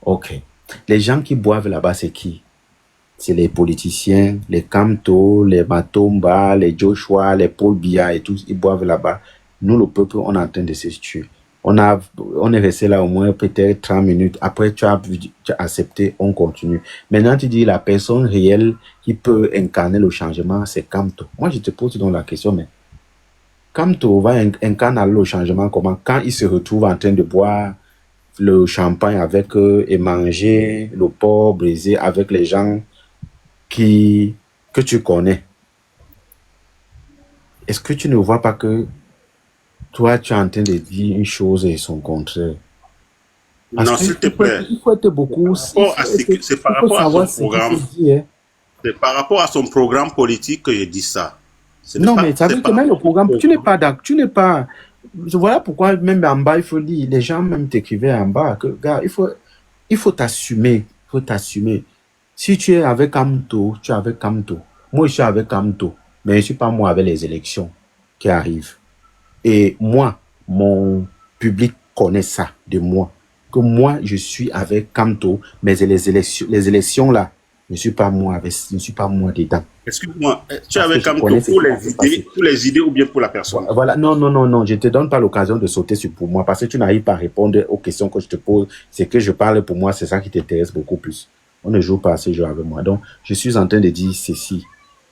Ok. Les gens qui boivent là-bas, c'est qui? C'est les politiciens, les Kamto, les Matomba, les Joshua, les Paul Biya et tous, ils boivent là-bas. Nous, le peuple, on est en train de se tuer. On est resté là au moins peut-être 30 minutes. Après, tu as accepté, on continue. Maintenant, tu dis la personne réelle qui peut incarner le changement, c'est Kamto. Moi, je te pose donc la question, mais Kamto va incarner le changement comment? Quand il se retrouve en train de boire le champagne avec eux et manger le porc brisé avec les gens que tu connais. Est-ce que tu ne vois pas que toi, tu es en train de dire une chose et son contraire? Non, s'il te plaît. Il faut être beaucoup... C'est par rapport à son programme. C'est par rapport à son programme politique que je dis ça. Non, mais ça veut dire que même le programme, tu n'es pas... Voilà pourquoi même en bas, il faut dire, les gens même t'écrivaient en bas, que, gars, il faut t'assumer. Si tu es avec Kamto, tu es avec Kamto. Moi, je suis avec Kamto, mais je ne suis pas moi avec les élections qui arrivent. Et moi, mon public connaît ça de moi. Que moi, je suis avec Kamto, mais les élections là, je ne suis pas moi dedans. Excuse-moi, tu es avec Kamto pour les idées ou bien pour la personne? Voilà, non, je ne te donne pas l'occasion de sauter sur pour moi parce que tu n'arrives pas à répondre aux questions que je te pose. C'est que je parle pour moi, c'est ça qui t'intéresse beaucoup plus. On ne joue pas à ce jeu avec moi. Donc, je suis en train de dire ceci.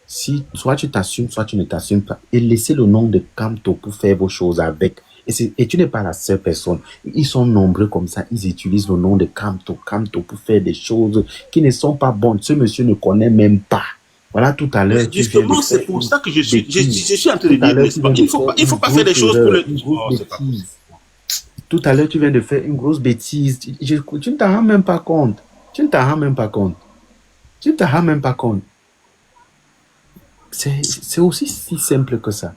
Si soit tu t'assumes, soit tu ne t'assumes pas. Et laissez le nom de Kamto pour faire vos choses avec. Et tu n'es pas la seule personne. Ils sont nombreux comme ça. Ils utilisent le nom de Kamto pour faire des choses qui ne sont pas bonnes. Ce monsieur ne connaît même pas. Voilà, tout à l'heure. Justement, c'est pour ça que je suis en train de dire, il ne faut pas faire des choses pour le... Tout à l'heure, tu viens de faire une grosse bêtise. Tu ne t'en rends même pas compte. C'est aussi si simple que ça.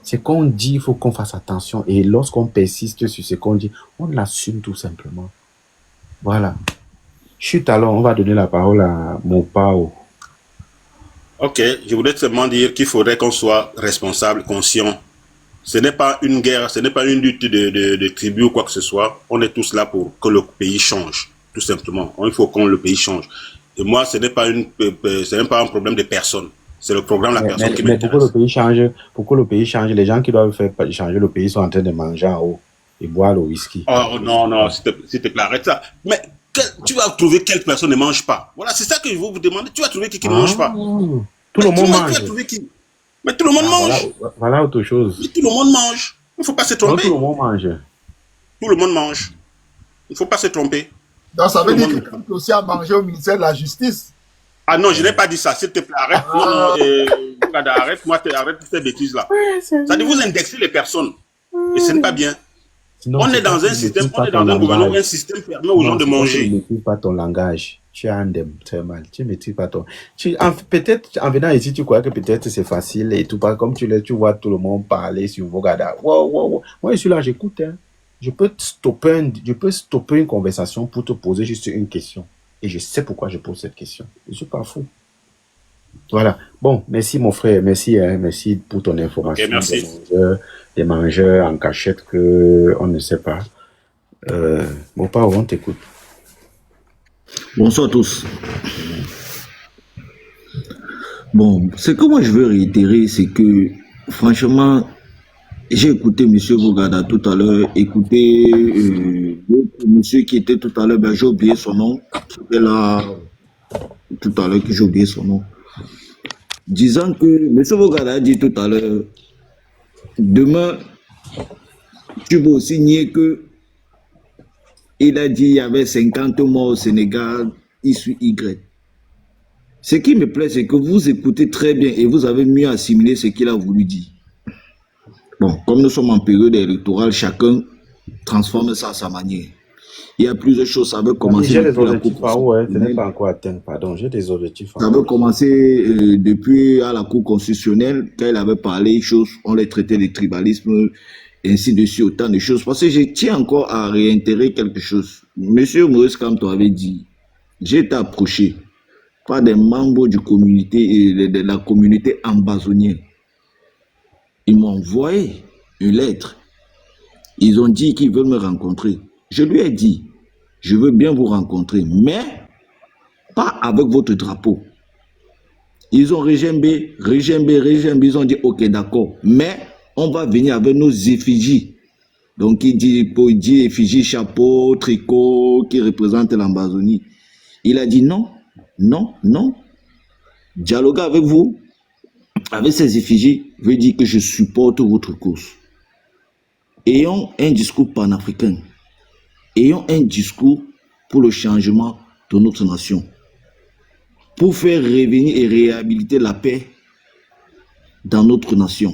C'est qu'on dit, il faut qu'on fasse attention. Et lorsqu'on persiste sur ce qu'on dit, on l'assume tout simplement. Voilà. Chut, alors, on va donner la parole à Mopao. Ok, je voudrais seulement dire qu'il faudrait qu'on soit responsable, conscient. Ce n'est pas une guerre, ce n'est pas une lutte de tribus ou quoi que ce soit. On est tous là pour que le pays change, tout simplement. Il faut que le pays change. Et moi, ce n'est pas un problème de personne. C'est le programme de la personne qui m'intéresse. Mais pourquoi le pays change? Les gens qui doivent faire changer le pays sont en train de manger en haut et boire le whisky. Oh non, s'il te plaît, arrête ça. Mais tu vas trouver quelle personne ne mange pas. Voilà, c'est ça que je veux vous demander. Tu vas trouver qui ne mange pas. Tout le monde mange. Mais tout le monde mange. Voilà autre chose. Mais tout le monde mange. Il ne faut pas se tromper. Tout le monde mange. Tout le monde mange. Il ne faut pas se tromper. Donc ça veut dire que tu aussi à manger au ministère de la Justice. Ah non, je n'ai pas dit ça. S'il te plaît, arrête. Arrête-moi, arrête ces bêtises-là. Ça dit vous indexer les personnes. Et ce n'est pas bien. Sinon, on est dans un système, on est dans un gouvernement, un système qui permet aux gens de manger. Tu ne maîtrises pas ton langage. Tu as un très mal. Tu ne maîtrises pas ton... Peut-être, en venant ici, tu crois que peut-être c'est facile et tout. Comme tu vois tout le monde parler sur Vogada. Wow. Moi, je suis là, j'écoute. Hein. Je peux stopper une conversation pour te poser juste une question. Et je sais pourquoi je pose cette question. Je ne suis pas fou. Voilà. Bon, merci mon frère. Merci pour ton information. Okay, merci. Des mangeurs en cachette qu'on ne sait pas. Bon, pas on t'écoute. Bonsoir à tous. Bon, ce que moi je veux réitérer, c'est que franchement, j'ai écouté M. Vogada tout à l'heure, monsieur qui était tout à l'heure, j'ai oublié son nom, c'était là tout à l'heure que j'ai oublié son nom, disant que M. Vogada a dit tout à l'heure Demain, tu vas aussi nier que il a dit qu'il y avait 50 morts au Sénégal, Y. Ce qui me plaît, c'est que vous écoutez très bien et vous avez mieux assimilé ce qu'il a voulu dire. Bon, comme nous sommes en période électorale, chacun transforme ça à sa manière. Il y a plusieurs choses, ça veut commencer... J'ai des objectifs par où, ce n'est pas encore atteint, pardon, j'ai des objectifs. Ça veut commencer depuis à la Cour constitutionnelle, quand il avait parlé, choses, on les traitait de tribalisme, ainsi de suite, autant de choses. Parce que je tiens encore à réitérer quelque chose. Monsieur Maurice Kamto avait dit, j'ai été approché par des membres de la communauté ambazonienne. Ils m'ont envoyé une lettre. Ils ont dit qu'ils veulent me rencontrer. Je lui ai dit, je veux bien vous rencontrer, mais pas avec votre drapeau. Ils ont régimbé, ils ont dit, ok, d'accord, mais on va venir avec nos effigies. Donc, il dit effigie, chapeau, tricot, qui représente l'Ambazonie. Il a dit non, non, non. Dialoguer avec vous, avec ces effigies, veut dire que je supporte votre cause. Ayons un discours panafricain. Ayons un discours pour le changement de notre nation. Pour faire revenir et réhabiliter la paix dans notre nation.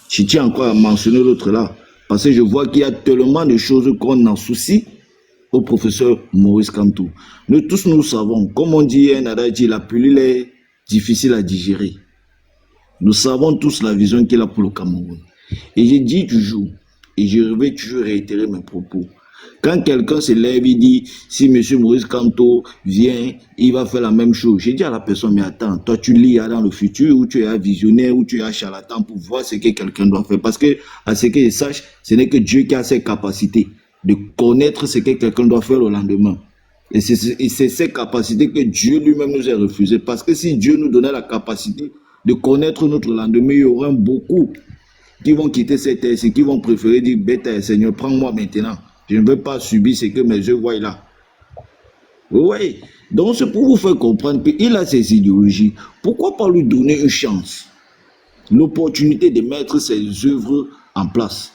Je tiens encore à mentionner l'autre là, parce que je vois qu'il y a tellement de choses qu'on en soucie au professeur Maurice Kamto. Nous tous nous savons, comme on dit, la pilule est difficile à digérer. Nous savons tous la vision qu'il a pour le Cameroun. Et je dis toujours, et je vais toujours réitérer mes propos, quand quelqu'un se lève, il dit, si M. Maurice Kamto vient, il va faire la même chose. J'ai dit à la personne, mais attends, toi tu lis dans le futur, ou tu es un visionnaire, ou tu es un charlatan pour voir ce que quelqu'un doit faire. Parce que, à ce que je sache, ce n'est que Dieu qui a ses capacités de connaître ce que quelqu'un doit faire le lendemain. Et c'est ces capacités que Dieu lui-même nous a refusées. Parce que si Dieu nous donnait la capacité de connaître notre lendemain, il y aura beaucoup qui vont quitter cette terre, qui vont préférer dire, bête, Seigneur, prends-moi maintenant. Je ne veux pas subir ce que mes yeux voient là. Oui, donc c'est pour vous faire comprendre qu'il a ses idéologies. Pourquoi pas lui donner une chance, l'opportunité de mettre ses œuvres en place?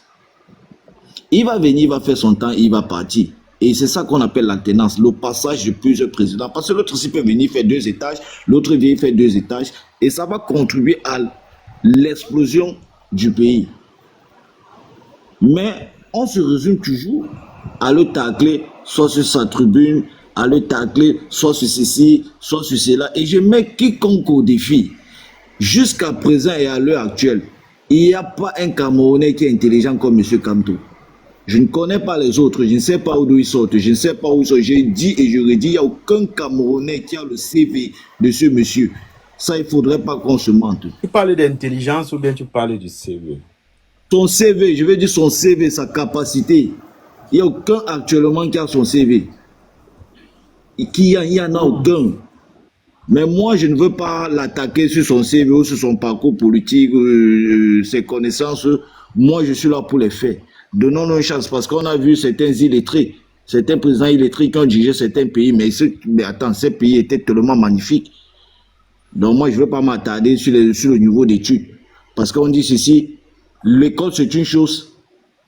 Il va venir, il va faire son temps, il va partir. Et c'est ça qu'on appelle l'alternance, le passage de plusieurs présidents. Parce que l'autre aussi peut venir faire 2 étages, l'autre vient faire 2 étages. Et ça va contribuer à l'explosion du pays. Mais on se résume toujours à le tacler, soit sur sa tribune, à le tacler, soit sur ceci, soit sur cela. Et je mets quiconque au défi. Jusqu'à présent et à l'heure actuelle, il n'y a pas un Camerounais qui est intelligent comme M. Kamto. Je ne connais pas les autres, je ne sais pas d'où ils sortent, je ne sais pas où ils sont. J'ai dit et je redis, il n'y a aucun Camerounais qui a le CV de ce monsieur. Ça, il ne faudrait pas qu'on se mente. Tu parles d'intelligence ou bien tu parles du CV? Son CV, je veux dire son CV, sa capacité. Il n'y a aucun actuellement qui a son CV. Il n'y en a aucun. Mais moi, je ne veux pas l'attaquer sur son CV ou sur son parcours politique, ses connaissances. Moi, je suis là pour les faits. Donnons-nous une chance parce qu'on a vu certains illettrés, certains présidents illettrés qui ont dirigé certains pays. Mais attends, ces pays étaient tellement magnifiques. Donc moi, je ne veux pas m'attarder sur le niveau d'études. Parce qu'on dit ceci, l'école c'est une chose,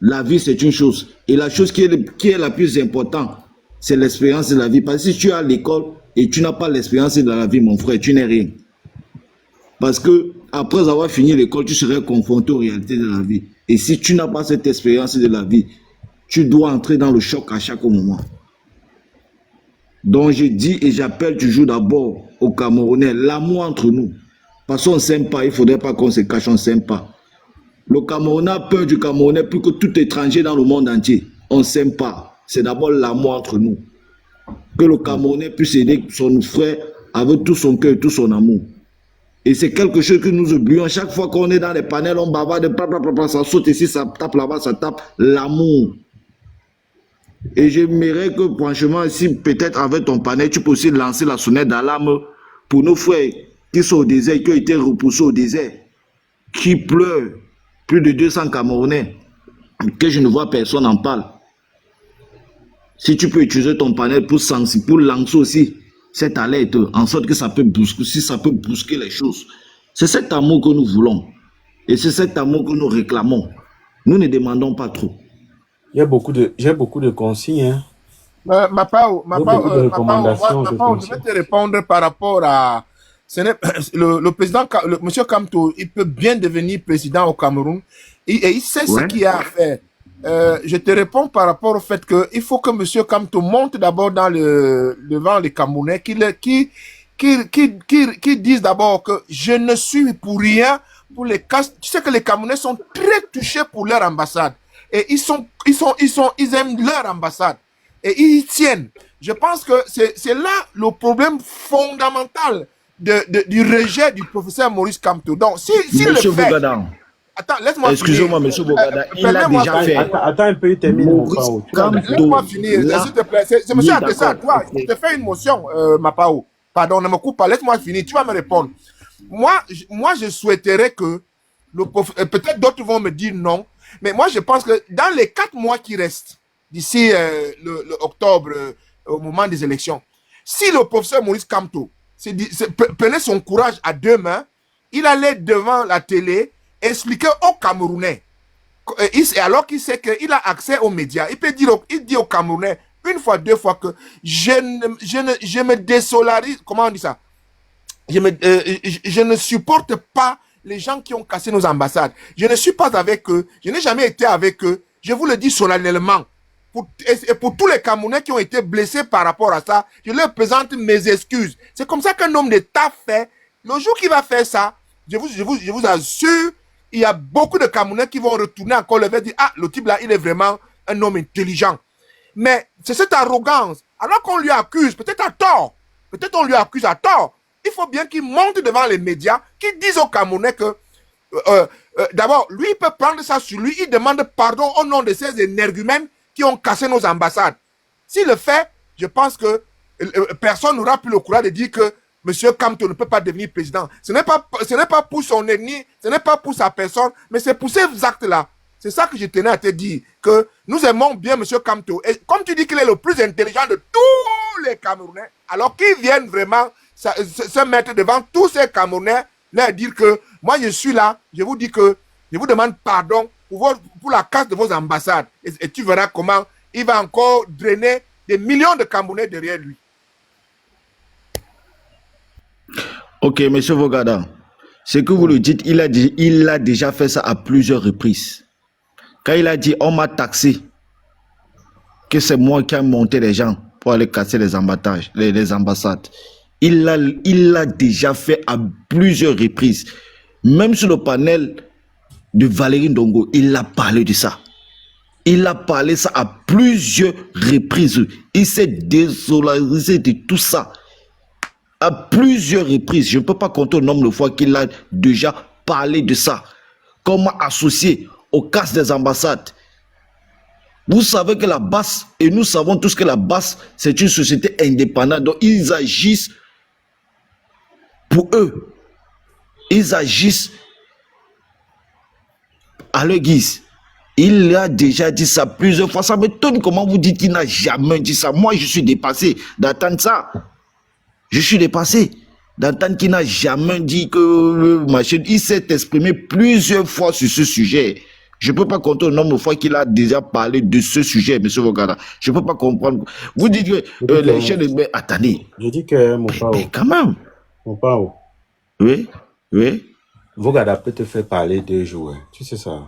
la vie c'est une chose. Et la chose qui est la plus importante, c'est l'expérience de la vie. Parce que si tu es à l'école et tu n'as pas l'expérience de la vie, mon frère, tu n'es rien. Parce que après avoir fini l'école, tu serais confronté aux réalités de la vie. Et si tu n'as pas cette expérience de la vie, tu dois entrer dans le choc à chaque moment. Donc je dis et j'appelle toujours d'abord aux Camerounais, l'amour entre nous. Parce qu'on ne s'aime pas, il ne faudrait pas qu'on se cache, on ne s'aime pas. Le Camerounais a peur du Camerounais plus que tout étranger dans le monde entier. On ne s'aime pas. C'est d'abord l'amour entre nous. Que le Camerounais puisse aider son frère avec tout son cœur, tout son amour. Et c'est quelque chose que nous oublions. Chaque fois qu'on est dans les panels, on bavarde, ça saute ici, ça tape là-bas, ça tape l'amour. Et j'aimerais que, franchement, si peut-être avec ton panel, tu peux aussi lancer la sonnette d'alarme pour nos frères qui sont au désert, qui ont été repoussés au désert, qui pleurent, plus de 200 Camerounais, que je ne vois personne en parle. Si tu peux utiliser ton panel pour lancer aussi cette alerte, en sorte que ça peut bousculer, si ça peut bousculer les choses. C'est cet amour que nous voulons. Et c'est cet amour que nous réclamons. Nous ne demandons pas trop. J'ai beaucoup de consignes. Hein. Mapao, je vais te répondre par rapport à... Le président, monsieur Kamto, il peut bien devenir président au Cameroun et il sait ce qu'il a à faire. Je te réponds par rapport au fait qu'il faut que monsieur Kamto monte d'abord devant les Camerounais, qui disent d'abord que je ne suis pour rien pour les cas. Tu sais que les Camerounais sont très touchés pour leur ambassade et ils aiment leur ambassade et ils y tiennent. Je pense que c'est là le problème fondamental du rejet du professeur Maurice Kamto. Donc, s'il le fait... Attends, laisse-moi finir. Excusez-moi, monsieur Bogada, il l'a déjà fait. Attends un peu, il termine. Laisse-moi finir, s'il te plaît. C'est monsieur Adessa, toi, je te fais une motion, Mapao. Pardon, ne me coupe pas, laisse-moi finir, tu vas me répondre. Moi, je souhaiterais que, peut-être d'autres vont me dire non, mais moi, je pense que dans les 4 mois qui restent, d'ici le octobre, au moment des élections, si le professeur Maurice Kamto prenait son courage à 2 mains, il allait devant la télé expliquer aux Camerounais, alors qu'il sait qu'il a accès aux médias, il dit aux Camerounais 1 fois, 2 fois que je me désolidarise, comment on dit ça? Je ne supporte pas les gens qui ont cassé nos ambassades. Je ne suis pas avec eux, je n'ai jamais été avec eux, je vous le dis solennellement. Et pour tous les Camerounais qui ont été blessés par rapport à ça, je leur présente mes excuses. C'est comme ça qu'un homme d'État fait. Le jour qu'il va faire ça, je vous assure, il y a beaucoup de Camerounais qui vont retourner encore le verre et dire « Ah, le type là, il est vraiment un homme intelligent. » Mais c'est cette arrogance. Alors qu'on lui accuse, peut-être à tort, peut-être on lui accuse à tort, il faut bien qu'il monte devant les médias, qu'il dise aux Camerounais que d'abord, lui, il peut prendre ça sur lui, il demande pardon au nom de ces énergumènes qui ont cassé nos ambassades. S'il le fait, je pense que personne n'aura plus le courage de dire que M. Kamto ne peut pas devenir président. Ce n'est pas pour son ennemi, ce n'est pas pour sa personne, mais c'est pour ces actes-là. C'est ça que je tenais à te dire, que nous aimons bien M. Kamto. Et comme tu dis qu'il est le plus intelligent de tous les Camerounais, alors qu'ils viennent vraiment se mettre devant tous ces Camerounais, leur dire que moi je suis là, je vous dis que je vous demande pardon pour la casse de vos ambassades. Et tu verras comment il va encore drainer des millions de Camerounais derrière lui. Ok, M. Vogada, ce que vous le dites, il a déjà fait ça à plusieurs reprises. Quand il a dit, on m'a taxé, que c'est moi qui ai monté les gens pour aller casser les ambassades. Il l'a déjà fait à plusieurs reprises. Même sur le panel de Valérie Ndongo, il a parlé de ça. Il a parlé ça à plusieurs reprises. Il s'est désolidarisé de tout ça. À plusieurs reprises. Je ne peux pas compter le nombre de fois qu'il a déjà parlé de ça. Comment associer au casse des ambassades. Vous savez que la BAS, et nous savons tous que la BAS, c'est une société indépendante. Donc ils agissent pour eux. Ils agissent à leur guise. Il a déjà dit ça plusieurs fois. Ça m'étonne comment vous dites qu'il n'a jamais dit ça. Moi, je suis dépassé d'entendre ça. Je suis dépassé d'entendre qu'il n'a jamais dit que le machin. Il s'est exprimé plusieurs fois sur ce sujet. Je ne peux pas compter le nombre de fois qu'il a déjà parlé de ce sujet, M. Vogada. Je ne peux pas comprendre. Vous dites que les chaînes... Mais attendez. Je dis que mon pao. Mais quand même. Mon pao. Oui, oui. Vogada peut te faire parler 2 jours. Tu sais ça.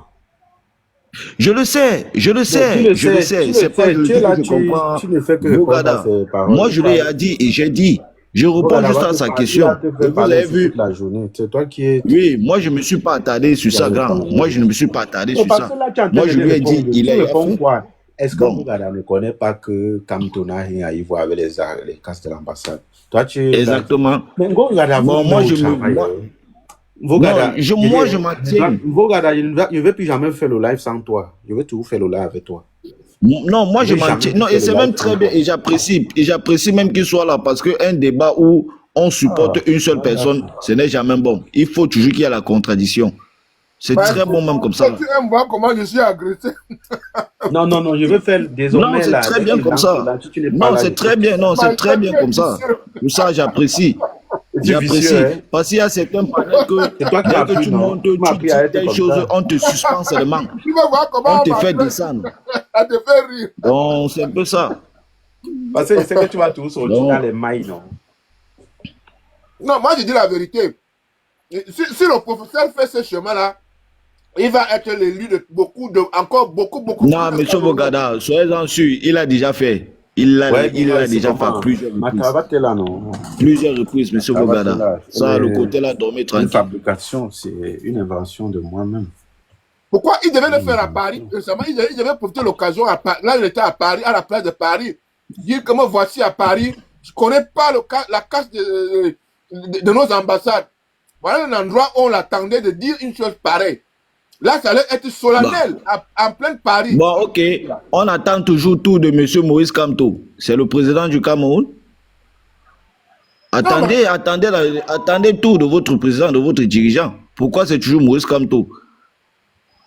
Je le sais, je le sais, je le sais. C'est pas le truc que je comprends. Tu ne fais que Vogada. Moi, je lui ai dit et j'ai dit. Je réponds juste à sa question. Vous l'avez vu. La journée. C'est toi qui es... Oui, moi je ne me suis pas attardé sur ça, grand. Moi je ne me suis pas attardé sur ça. Moi je lui ai dit, il est... Est-ce que Vogada ne connaît pas que Kamto n'a rien à y voir avec les casses de l'ambassade? Toi tu es... Exactement. Mais Vogada, moi je m'en tiens. Vogada, je ne vais plus jamais faire le live sans toi. Je vais toujours faire le live avec toi. Non, moi je m'en tiens. Non, et c'est même très bien. Et j'apprécie même qu'il soit là parce qu'un débat où on supporte une seule personne, ce n'est jamais bon. Il faut toujours qu'il y ait la contradiction. C'est très bon même comme ça. Tu aimes voir comment je suis agressé. Non, je vais faire désormais. Non, c'est très bien comme ça. Non, c'est très bien. Non, c'est très bien comme ça. Tout ça, j'apprécie. J'apprécie. Parce qu'il y a certains panels que tu montes, tu dis des choses, on te suspend seulement. Tu veux voir comment on te fait descendre. Ça te fait rire. Donc, c'est un peu ça. Parce que c'est que tu vas tout sortir dans les mailles, non? Non, moi, je dis la vérité. Si le professeur fait ce chemin-là, il va être l'élu de encore beaucoup. Non, M. Vogada, soyez-en sûr, il a déjà fait. Il l'a déjà fait plusieurs reprises. Plusieurs reprises, M. Vogada. Ça, le côté là, dormir tranquille. Une fabrication, c'est une invention de moi-même. Pourquoi il devait le faire à Paris? Il devait profiter de l'occasion. Là, il était à Paris, à la place de Paris. Dire que moi, voici à Paris, je ne connais pas la casse de nos ambassades. Voilà un endroit où on l'attendait de dire une chose pareille. Là, ça allait être solennel, en plein Paris. Bon, ok. On attend toujours tout de M. Maurice Kamto. C'est le président du Cameroun. Attendez tout de votre président, de votre dirigeant. Pourquoi c'est toujours Maurice Kamto?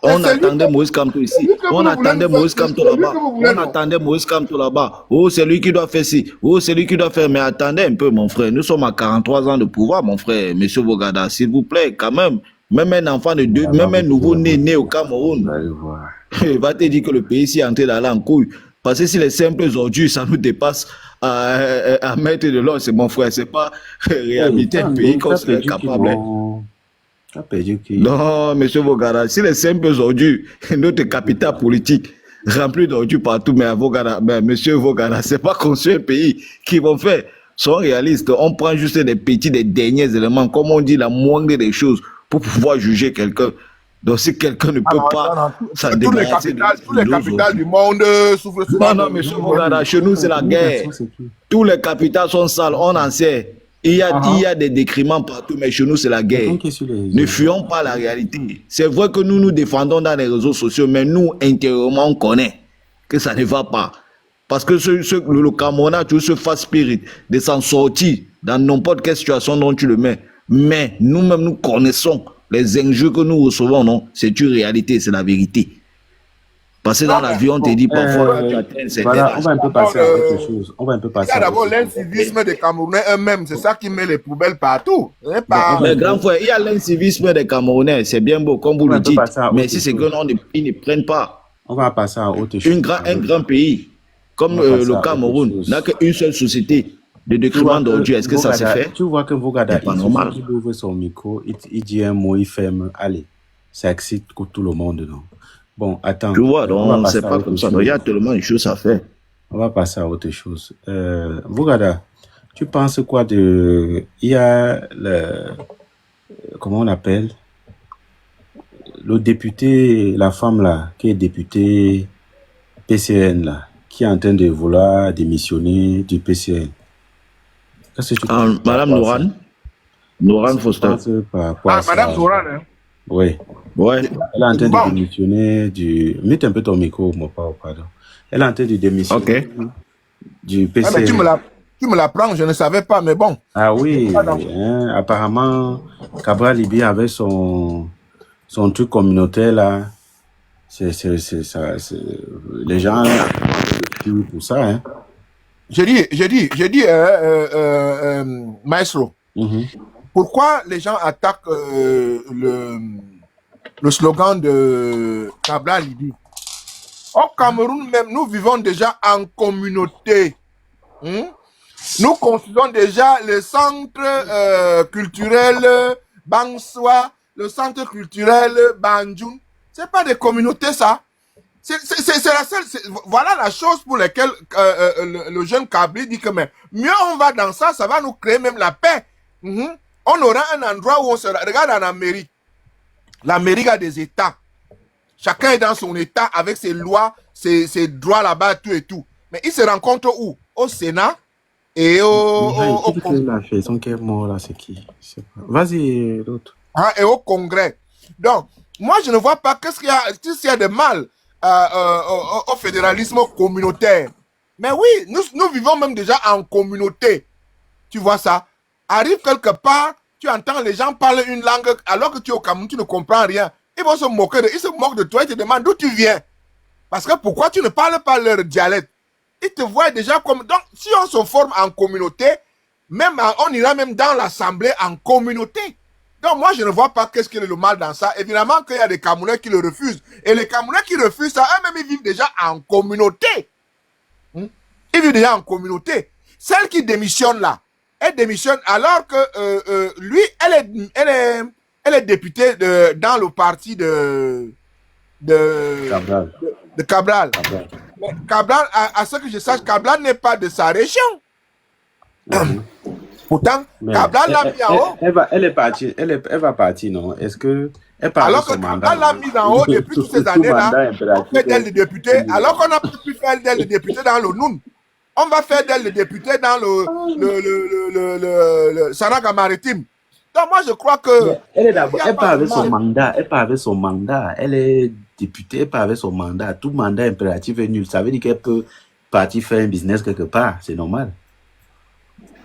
On attendait Maurice Kamto ici. On attendait Maurice Kamto là-bas. On attendait Maurice Kamto là-bas. Oh, c'est lui qui doit faire ci. Oh, c'est lui qui doit faire. Mais attendez un peu, mon frère. Nous sommes à 43 ans de pouvoir, mon frère. Monsieur Vogada, s'il vous plaît, quand même. Même un enfant de deux, même un nouveau-né né au Cameroun, il va te dire que le pays s'y est entré dans en couille. Parce que si les simples ordures, ça nous dépasse à mettre de l'or, c'est mon frère, c'est pas réhabiliter un pays qu'on serait capable. Non, monsieur Vogara, si les simples ordures, notre capital politique rempli d'ordures partout, mais monsieur Vogara, c'est pas construire un pays qui vont faire. Sont réalistes, on prend juste des derniers éléments, comme on dit, la moindre des choses, pour pouvoir juger quelqu'un. Donc si quelqu'un ne peut pas s'en débarrasser tous les capitales du monde souffrent souvent. Non, monsieur Vogara, chez nous c'est la guerre. Tous les capitales sont sales, on en sait. Il y a des décréments partout, mais chez nous c'est la guerre. Ne fuyons pas la réalité. C'est vrai que nous nous défendons dans les réseaux sociaux, mais nous, intérieurement, on connaît que ça ne va pas. Parce que le Cameroun a toujours ce fast spirit de s'en sortir dans n'importe quelle situation dont tu le mets. Mais nous-mêmes, nous connaissons les injures que nous recevons, non? C'est une réalité, c'est la vérité. Parce que dans la vie, on te dit parfois tu atteins certaines... Voilà, on va un peu passer à autre chose. Il y a d'abord l'incivisme des Camerounais eux-mêmes, c'est ça qui met les poubelles partout. Mais grand frère, il y a l'incivisme des Camerounais, c'est bien beau, comme vous le dites. Mais si c'est que non, ils ne prennent pas. On va passer à autre chose. Un grand pays comme le Cameroun n'a qu'une seule société de décrément d'ordures. Est-ce que ça se fait? Tu vois que Vogada, normal. Il ouvre son micro, il dit un mot, il ferme. Allez, ça excite tout le monde, non? Bon, attends. Tu vois, donc c'est pas comme ça. Il y a tellement de choses à faire. On va passer à autre chose. Vogada, tu penses quoi de... Il y a comment on appelle? Le député, la femme là, qui est députée PCN là, qui est en train de vouloir démissionner du PCN. Madame Noran? Noran Foster. Madame Noran, hein? Oui. Ouais. Elle est en train de démissionner du... Mets un peu ton micro, mon pardon. Elle est en train de démissionner du PCN. Ah, mais tu me l'apprends, je ne savais pas, mais bon. Ah oui, hein, apparemment, Cabral Libi avait son truc communautaire là. C'est ça, les gens pour ça, hein. J'ai dit, Maestro, pourquoi les gens attaquent le slogan de Cabral Libi? Au Cameroun même, nous vivons déjà en communauté. Nous construisons déjà le centre culturel Bangswa, le centre culturel Banjoun. C'est pas des communautés, ça. C'est la seule. Voilà la chose pour laquelle le jeune Kabli dit que mais, mieux on va dans ça, ça va nous créer même la paix. On aura un endroit où on se regarde en Amérique. L'Amérique a des États. Chacun est dans son État avec ses lois, ses droits là-bas, tout et tout. Mais ils se rencontrent où? Au Sénat et au Vas-y, l'autre. Et au Congrès. Donc, moi, je ne vois pas qu'est-ce qu'il y a de mal au fédéralisme communautaire. Mais oui, nous vivons même déjà en communauté. Tu vois ça? Arrive quelque part, tu entends les gens parler une langue, alors que tu es au Cameroun, tu ne comprends rien. Ils vont se moquer ils se moquent de toi, ils te demandent d'où tu viens. Parce que pourquoi tu ne parles pas leur dialecte? Ils te voient déjà comme... Donc, si on se forme en communauté, même on ira même dans l'Assemblée en communauté. Donc moi, je ne vois pas qu'est-ce qu'il y a le mal dans ça. Évidemment qu'il y a des Camerounais qui le refusent. Et les Camerounais qui refusent ça, eux-mêmes, ils vivent déjà en communauté. Ils vivent déjà en communauté. Celle qui démissionne là, elle démissionne alors que lui, elle est députée dans le parti de Cabral. Mais Cabral, à ce que je sache, Cabral n'est pas de sa région. Pourtant, Cabral l'a mis en haut. Elle va partir, non? Est-ce que elle part alors que Cabral l'a mis en haut depuis toutes ces années-là, on fait d'elle le député, alors qu'on a pu faire d'elle le député dans le Noun. On va faire d'elle le député dans le Saraga maritime. Donc moi je crois que... Elle part avec son mandat. Elle part avec son mandat. Elle est députée, elle part avec son mandat. Tout mandat impératif est nul. Ça veut dire qu'elle peut partir faire un business quelque part. C'est normal.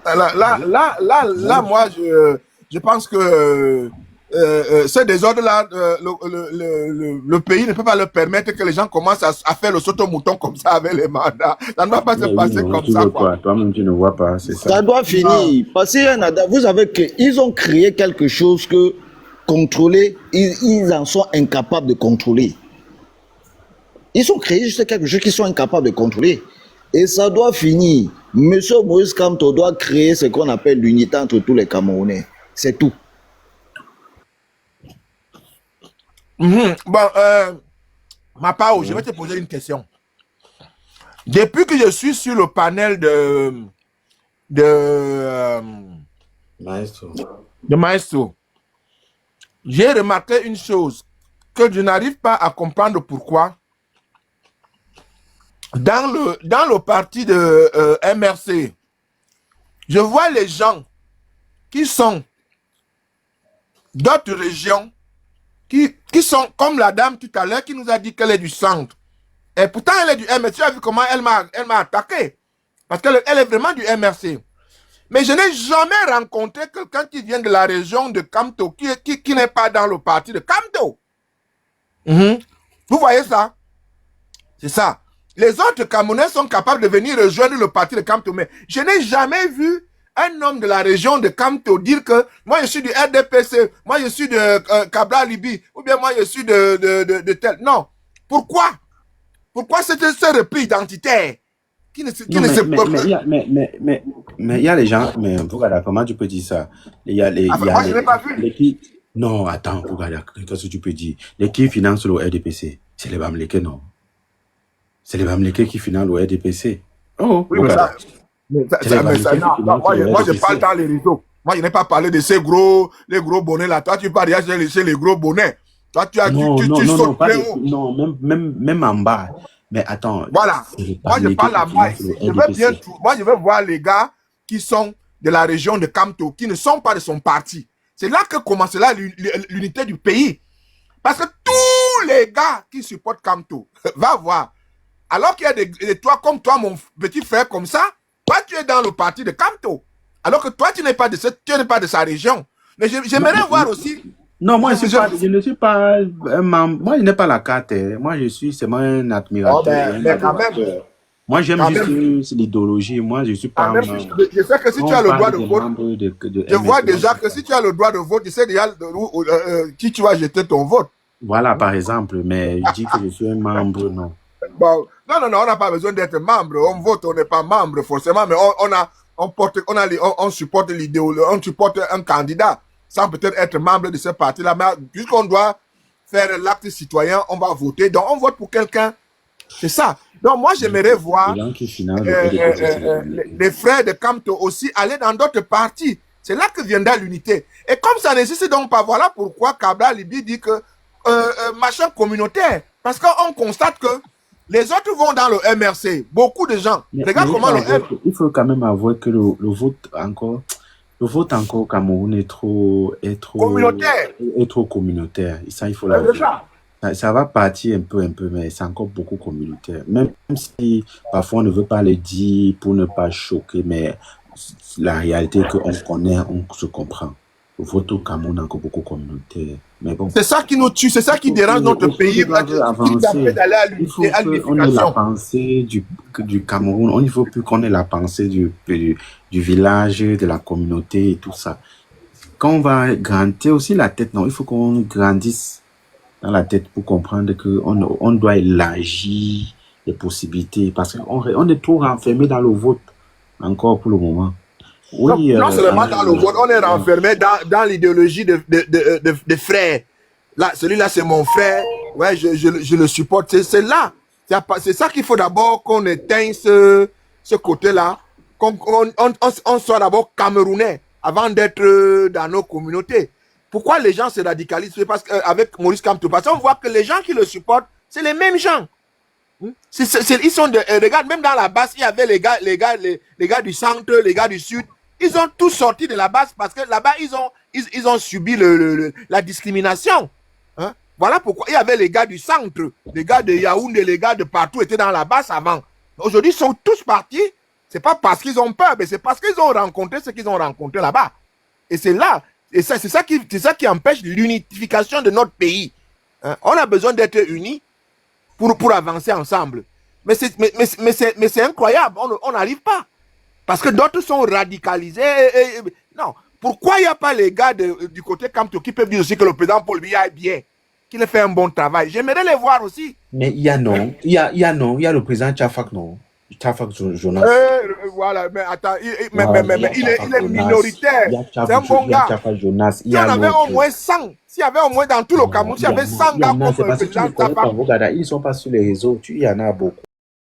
Là, moi, je pense que ce désordre-là, le pays ne peut pas leur permettre que les gens commencent à faire le saut-au-mouton comme ça avec les mandats. Ça ne va pas se passer comme ça. Toi-même, tu ne vois pas, c'est ça. Ça doit finir. Parce que vous savez qu'ils ont créé quelque chose que contrôler, ils en sont incapables de contrôler. Ils ont créé juste quelque chose qu'ils sont incapables de contrôler. Et ça doit finir. Monsieur Maurice Kamto doit créer ce qu'on appelle l'unité entre tous les Camerounais. C'est tout. Bon, Mapao, je vais te poser une question. Depuis que je suis sur le panel de Maestro, j'ai remarqué une chose que je n'arrive pas à comprendre pourquoi. Dans le parti de MRC, je vois les gens qui sont d'autres régions, qui sont comme la dame tout à l'heure qui nous a dit qu'elle est du centre. Et pourtant, elle est du MRC. Tu as vu comment elle m'a attaqué. Parce qu'elle est vraiment du MRC. Mais je n'ai jamais rencontré quelqu'un qui vient de la région de Kamto, qui n'est pas dans le parti de Kamto. Vous voyez ça? C'est ça. Les autres Camerounais sont capables de venir rejoindre le parti de Kamto, mais je n'ai jamais vu un homme de la région de Kamto dire que moi je suis du RDPC, moi je suis de Cabral Libi, ou bien moi je suis de tel. Non. Pourquoi? Pourquoi ce repli identitaire qui ne se mais il y a les gens, mais regarde, comment tu peux dire ça? Il y a les, moi je n'ai pas vu. Non, attends, regarde, qu'est-ce que tu peux dire? Les qui financent le RDPC, c'est les Bamlékés, non? C'est les Bamlékés qui financent le RDPC. Oh, oui, moi je parle dans les réseaux. Moi je n'ai pas parlé de ces les gros bonnets là. Toi tu parles chez les gros bonnets. Toi tu as non, même en bas. Mais attends. Voilà. Moi je parle en bas. Je veux voir les gars qui sont de la région de Kamto, qui ne sont pas de son parti. C'est là que commence là l'unité du pays. Parce que tous les gars qui supportent Kamto, va voir. Alors qu'il y a des toi comme toi, mon petit frère comme ça, toi tu es dans le parti de Kamto. Alors que toi tu n'es pas de sa région. Mais j'aimerais voir aussi. Non, moi je ne suis pas un membre. Moi je n'ai pas la carte. Moi je suis seulement un admirateur. Mais quand même. Moi j'aime juste l'idéologie. Moi je suis pas un membre. Je sais que si tu as le droit de vote, je vois déjà que si tu as le droit de vote, tu sais déjà qui tu vas jeter ton vote. Voilà par exemple. Mais je dis que je suis un membre, non. Bon, non, on n'a pas besoin d'être membre. On vote, on n'est pas membre forcément, mais on supporte l'idéologie, on supporte un candidat sans peut-être être membre de ce parti-là. Mais puisqu'on doit faire l'acte citoyen, on va voter. Donc, on vote pour quelqu'un. C'est ça. Donc, moi, j'aimerais voir les frères de Kamto aussi aller dans d'autres partis. C'est là que viendra l'unité. Et comme ça nécessite donc pas, voilà pourquoi Cabral Libi dit que machin communautaire. Parce qu'on constate que les autres vont dans le MRC. Beaucoup de gens. Regarde comment il faut quand même avouer que le vote encore au Cameroun est trop communautaire. Est trop communautaire. Et ça, il faut l'avouer. Ça va partir un peu, mais c'est encore beaucoup communautaire. Même si parfois on ne veut pas le dire pour ne pas choquer, mais la réalité est qu'on connaît, on se comprend. vote au Cameroun encore beaucoup communautaire. Mais bon. C'est ça qui nous tue, c'est ça qui dérange notre pays. Il faut qu'on ait la pensée du Cameroun. Il ne faut plus qu'on ait la pensée du village, de la communauté et tout ça. Quand on va grandir aussi la tête, non, il faut qu'on grandisse dans la tête pour comprendre qu'on doit élargir les possibilités parce qu'on est trop renfermé dans le vote encore pour le moment. Oui, non seulement dans le vote, on est renfermé dans l'idéologie de frères. Là, celui-là, c'est mon frère. Ouais, je le supporte. C'est là. C'est ça qu'il faut d'abord qu'on éteigne ce côté-là. On soit d'abord camerounais avant d'être dans nos communautés. Pourquoi les gens se radicalisent? C'est parce qu'avec Maurice Kamto, parce qu'on voit que les gens qui le supportent, c'est les mêmes gens. Ils sont regarde, même dans la base, il y avait les gars du centre, les gars du sud. Ils ont tous sorti de la base parce que là-bas, ils ont subi la discrimination. Hein? Voilà pourquoi il y avait les gars du centre, les gars de Yaoundé, les gars de partout étaient dans la base avant. Aujourd'hui, ils sont tous partis. C'est pas parce qu'ils ont peur, mais c'est parce qu'ils ont rencontré ce qu'ils ont rencontré là-bas. Et c'est là, et c'est ça qui empêche l'unification de notre pays. Hein? On a besoin d'être unis pour avancer ensemble. Mais c'est incroyable, on n'arrive pas. Parce que d'autres sont radicalisés. Non. Pourquoi il n'y a pas les gars du côté Kamto qui peuvent dire aussi que le président Paul Biya est bien, qu'il a fait un bon travail? J'aimerais les voir aussi. Mais il y a le président Tchafak, non? Tchafak Jonas. Voilà, mais attends, il est minoritaire. C'est un bon gars. S'il y en avait au moins 100, s'il y avait au moins dans tout le Cameroun, s'il y avait 100 gars comme le président Tchafak. Ils ne sont pas sur les réseaux, il y en a beaucoup.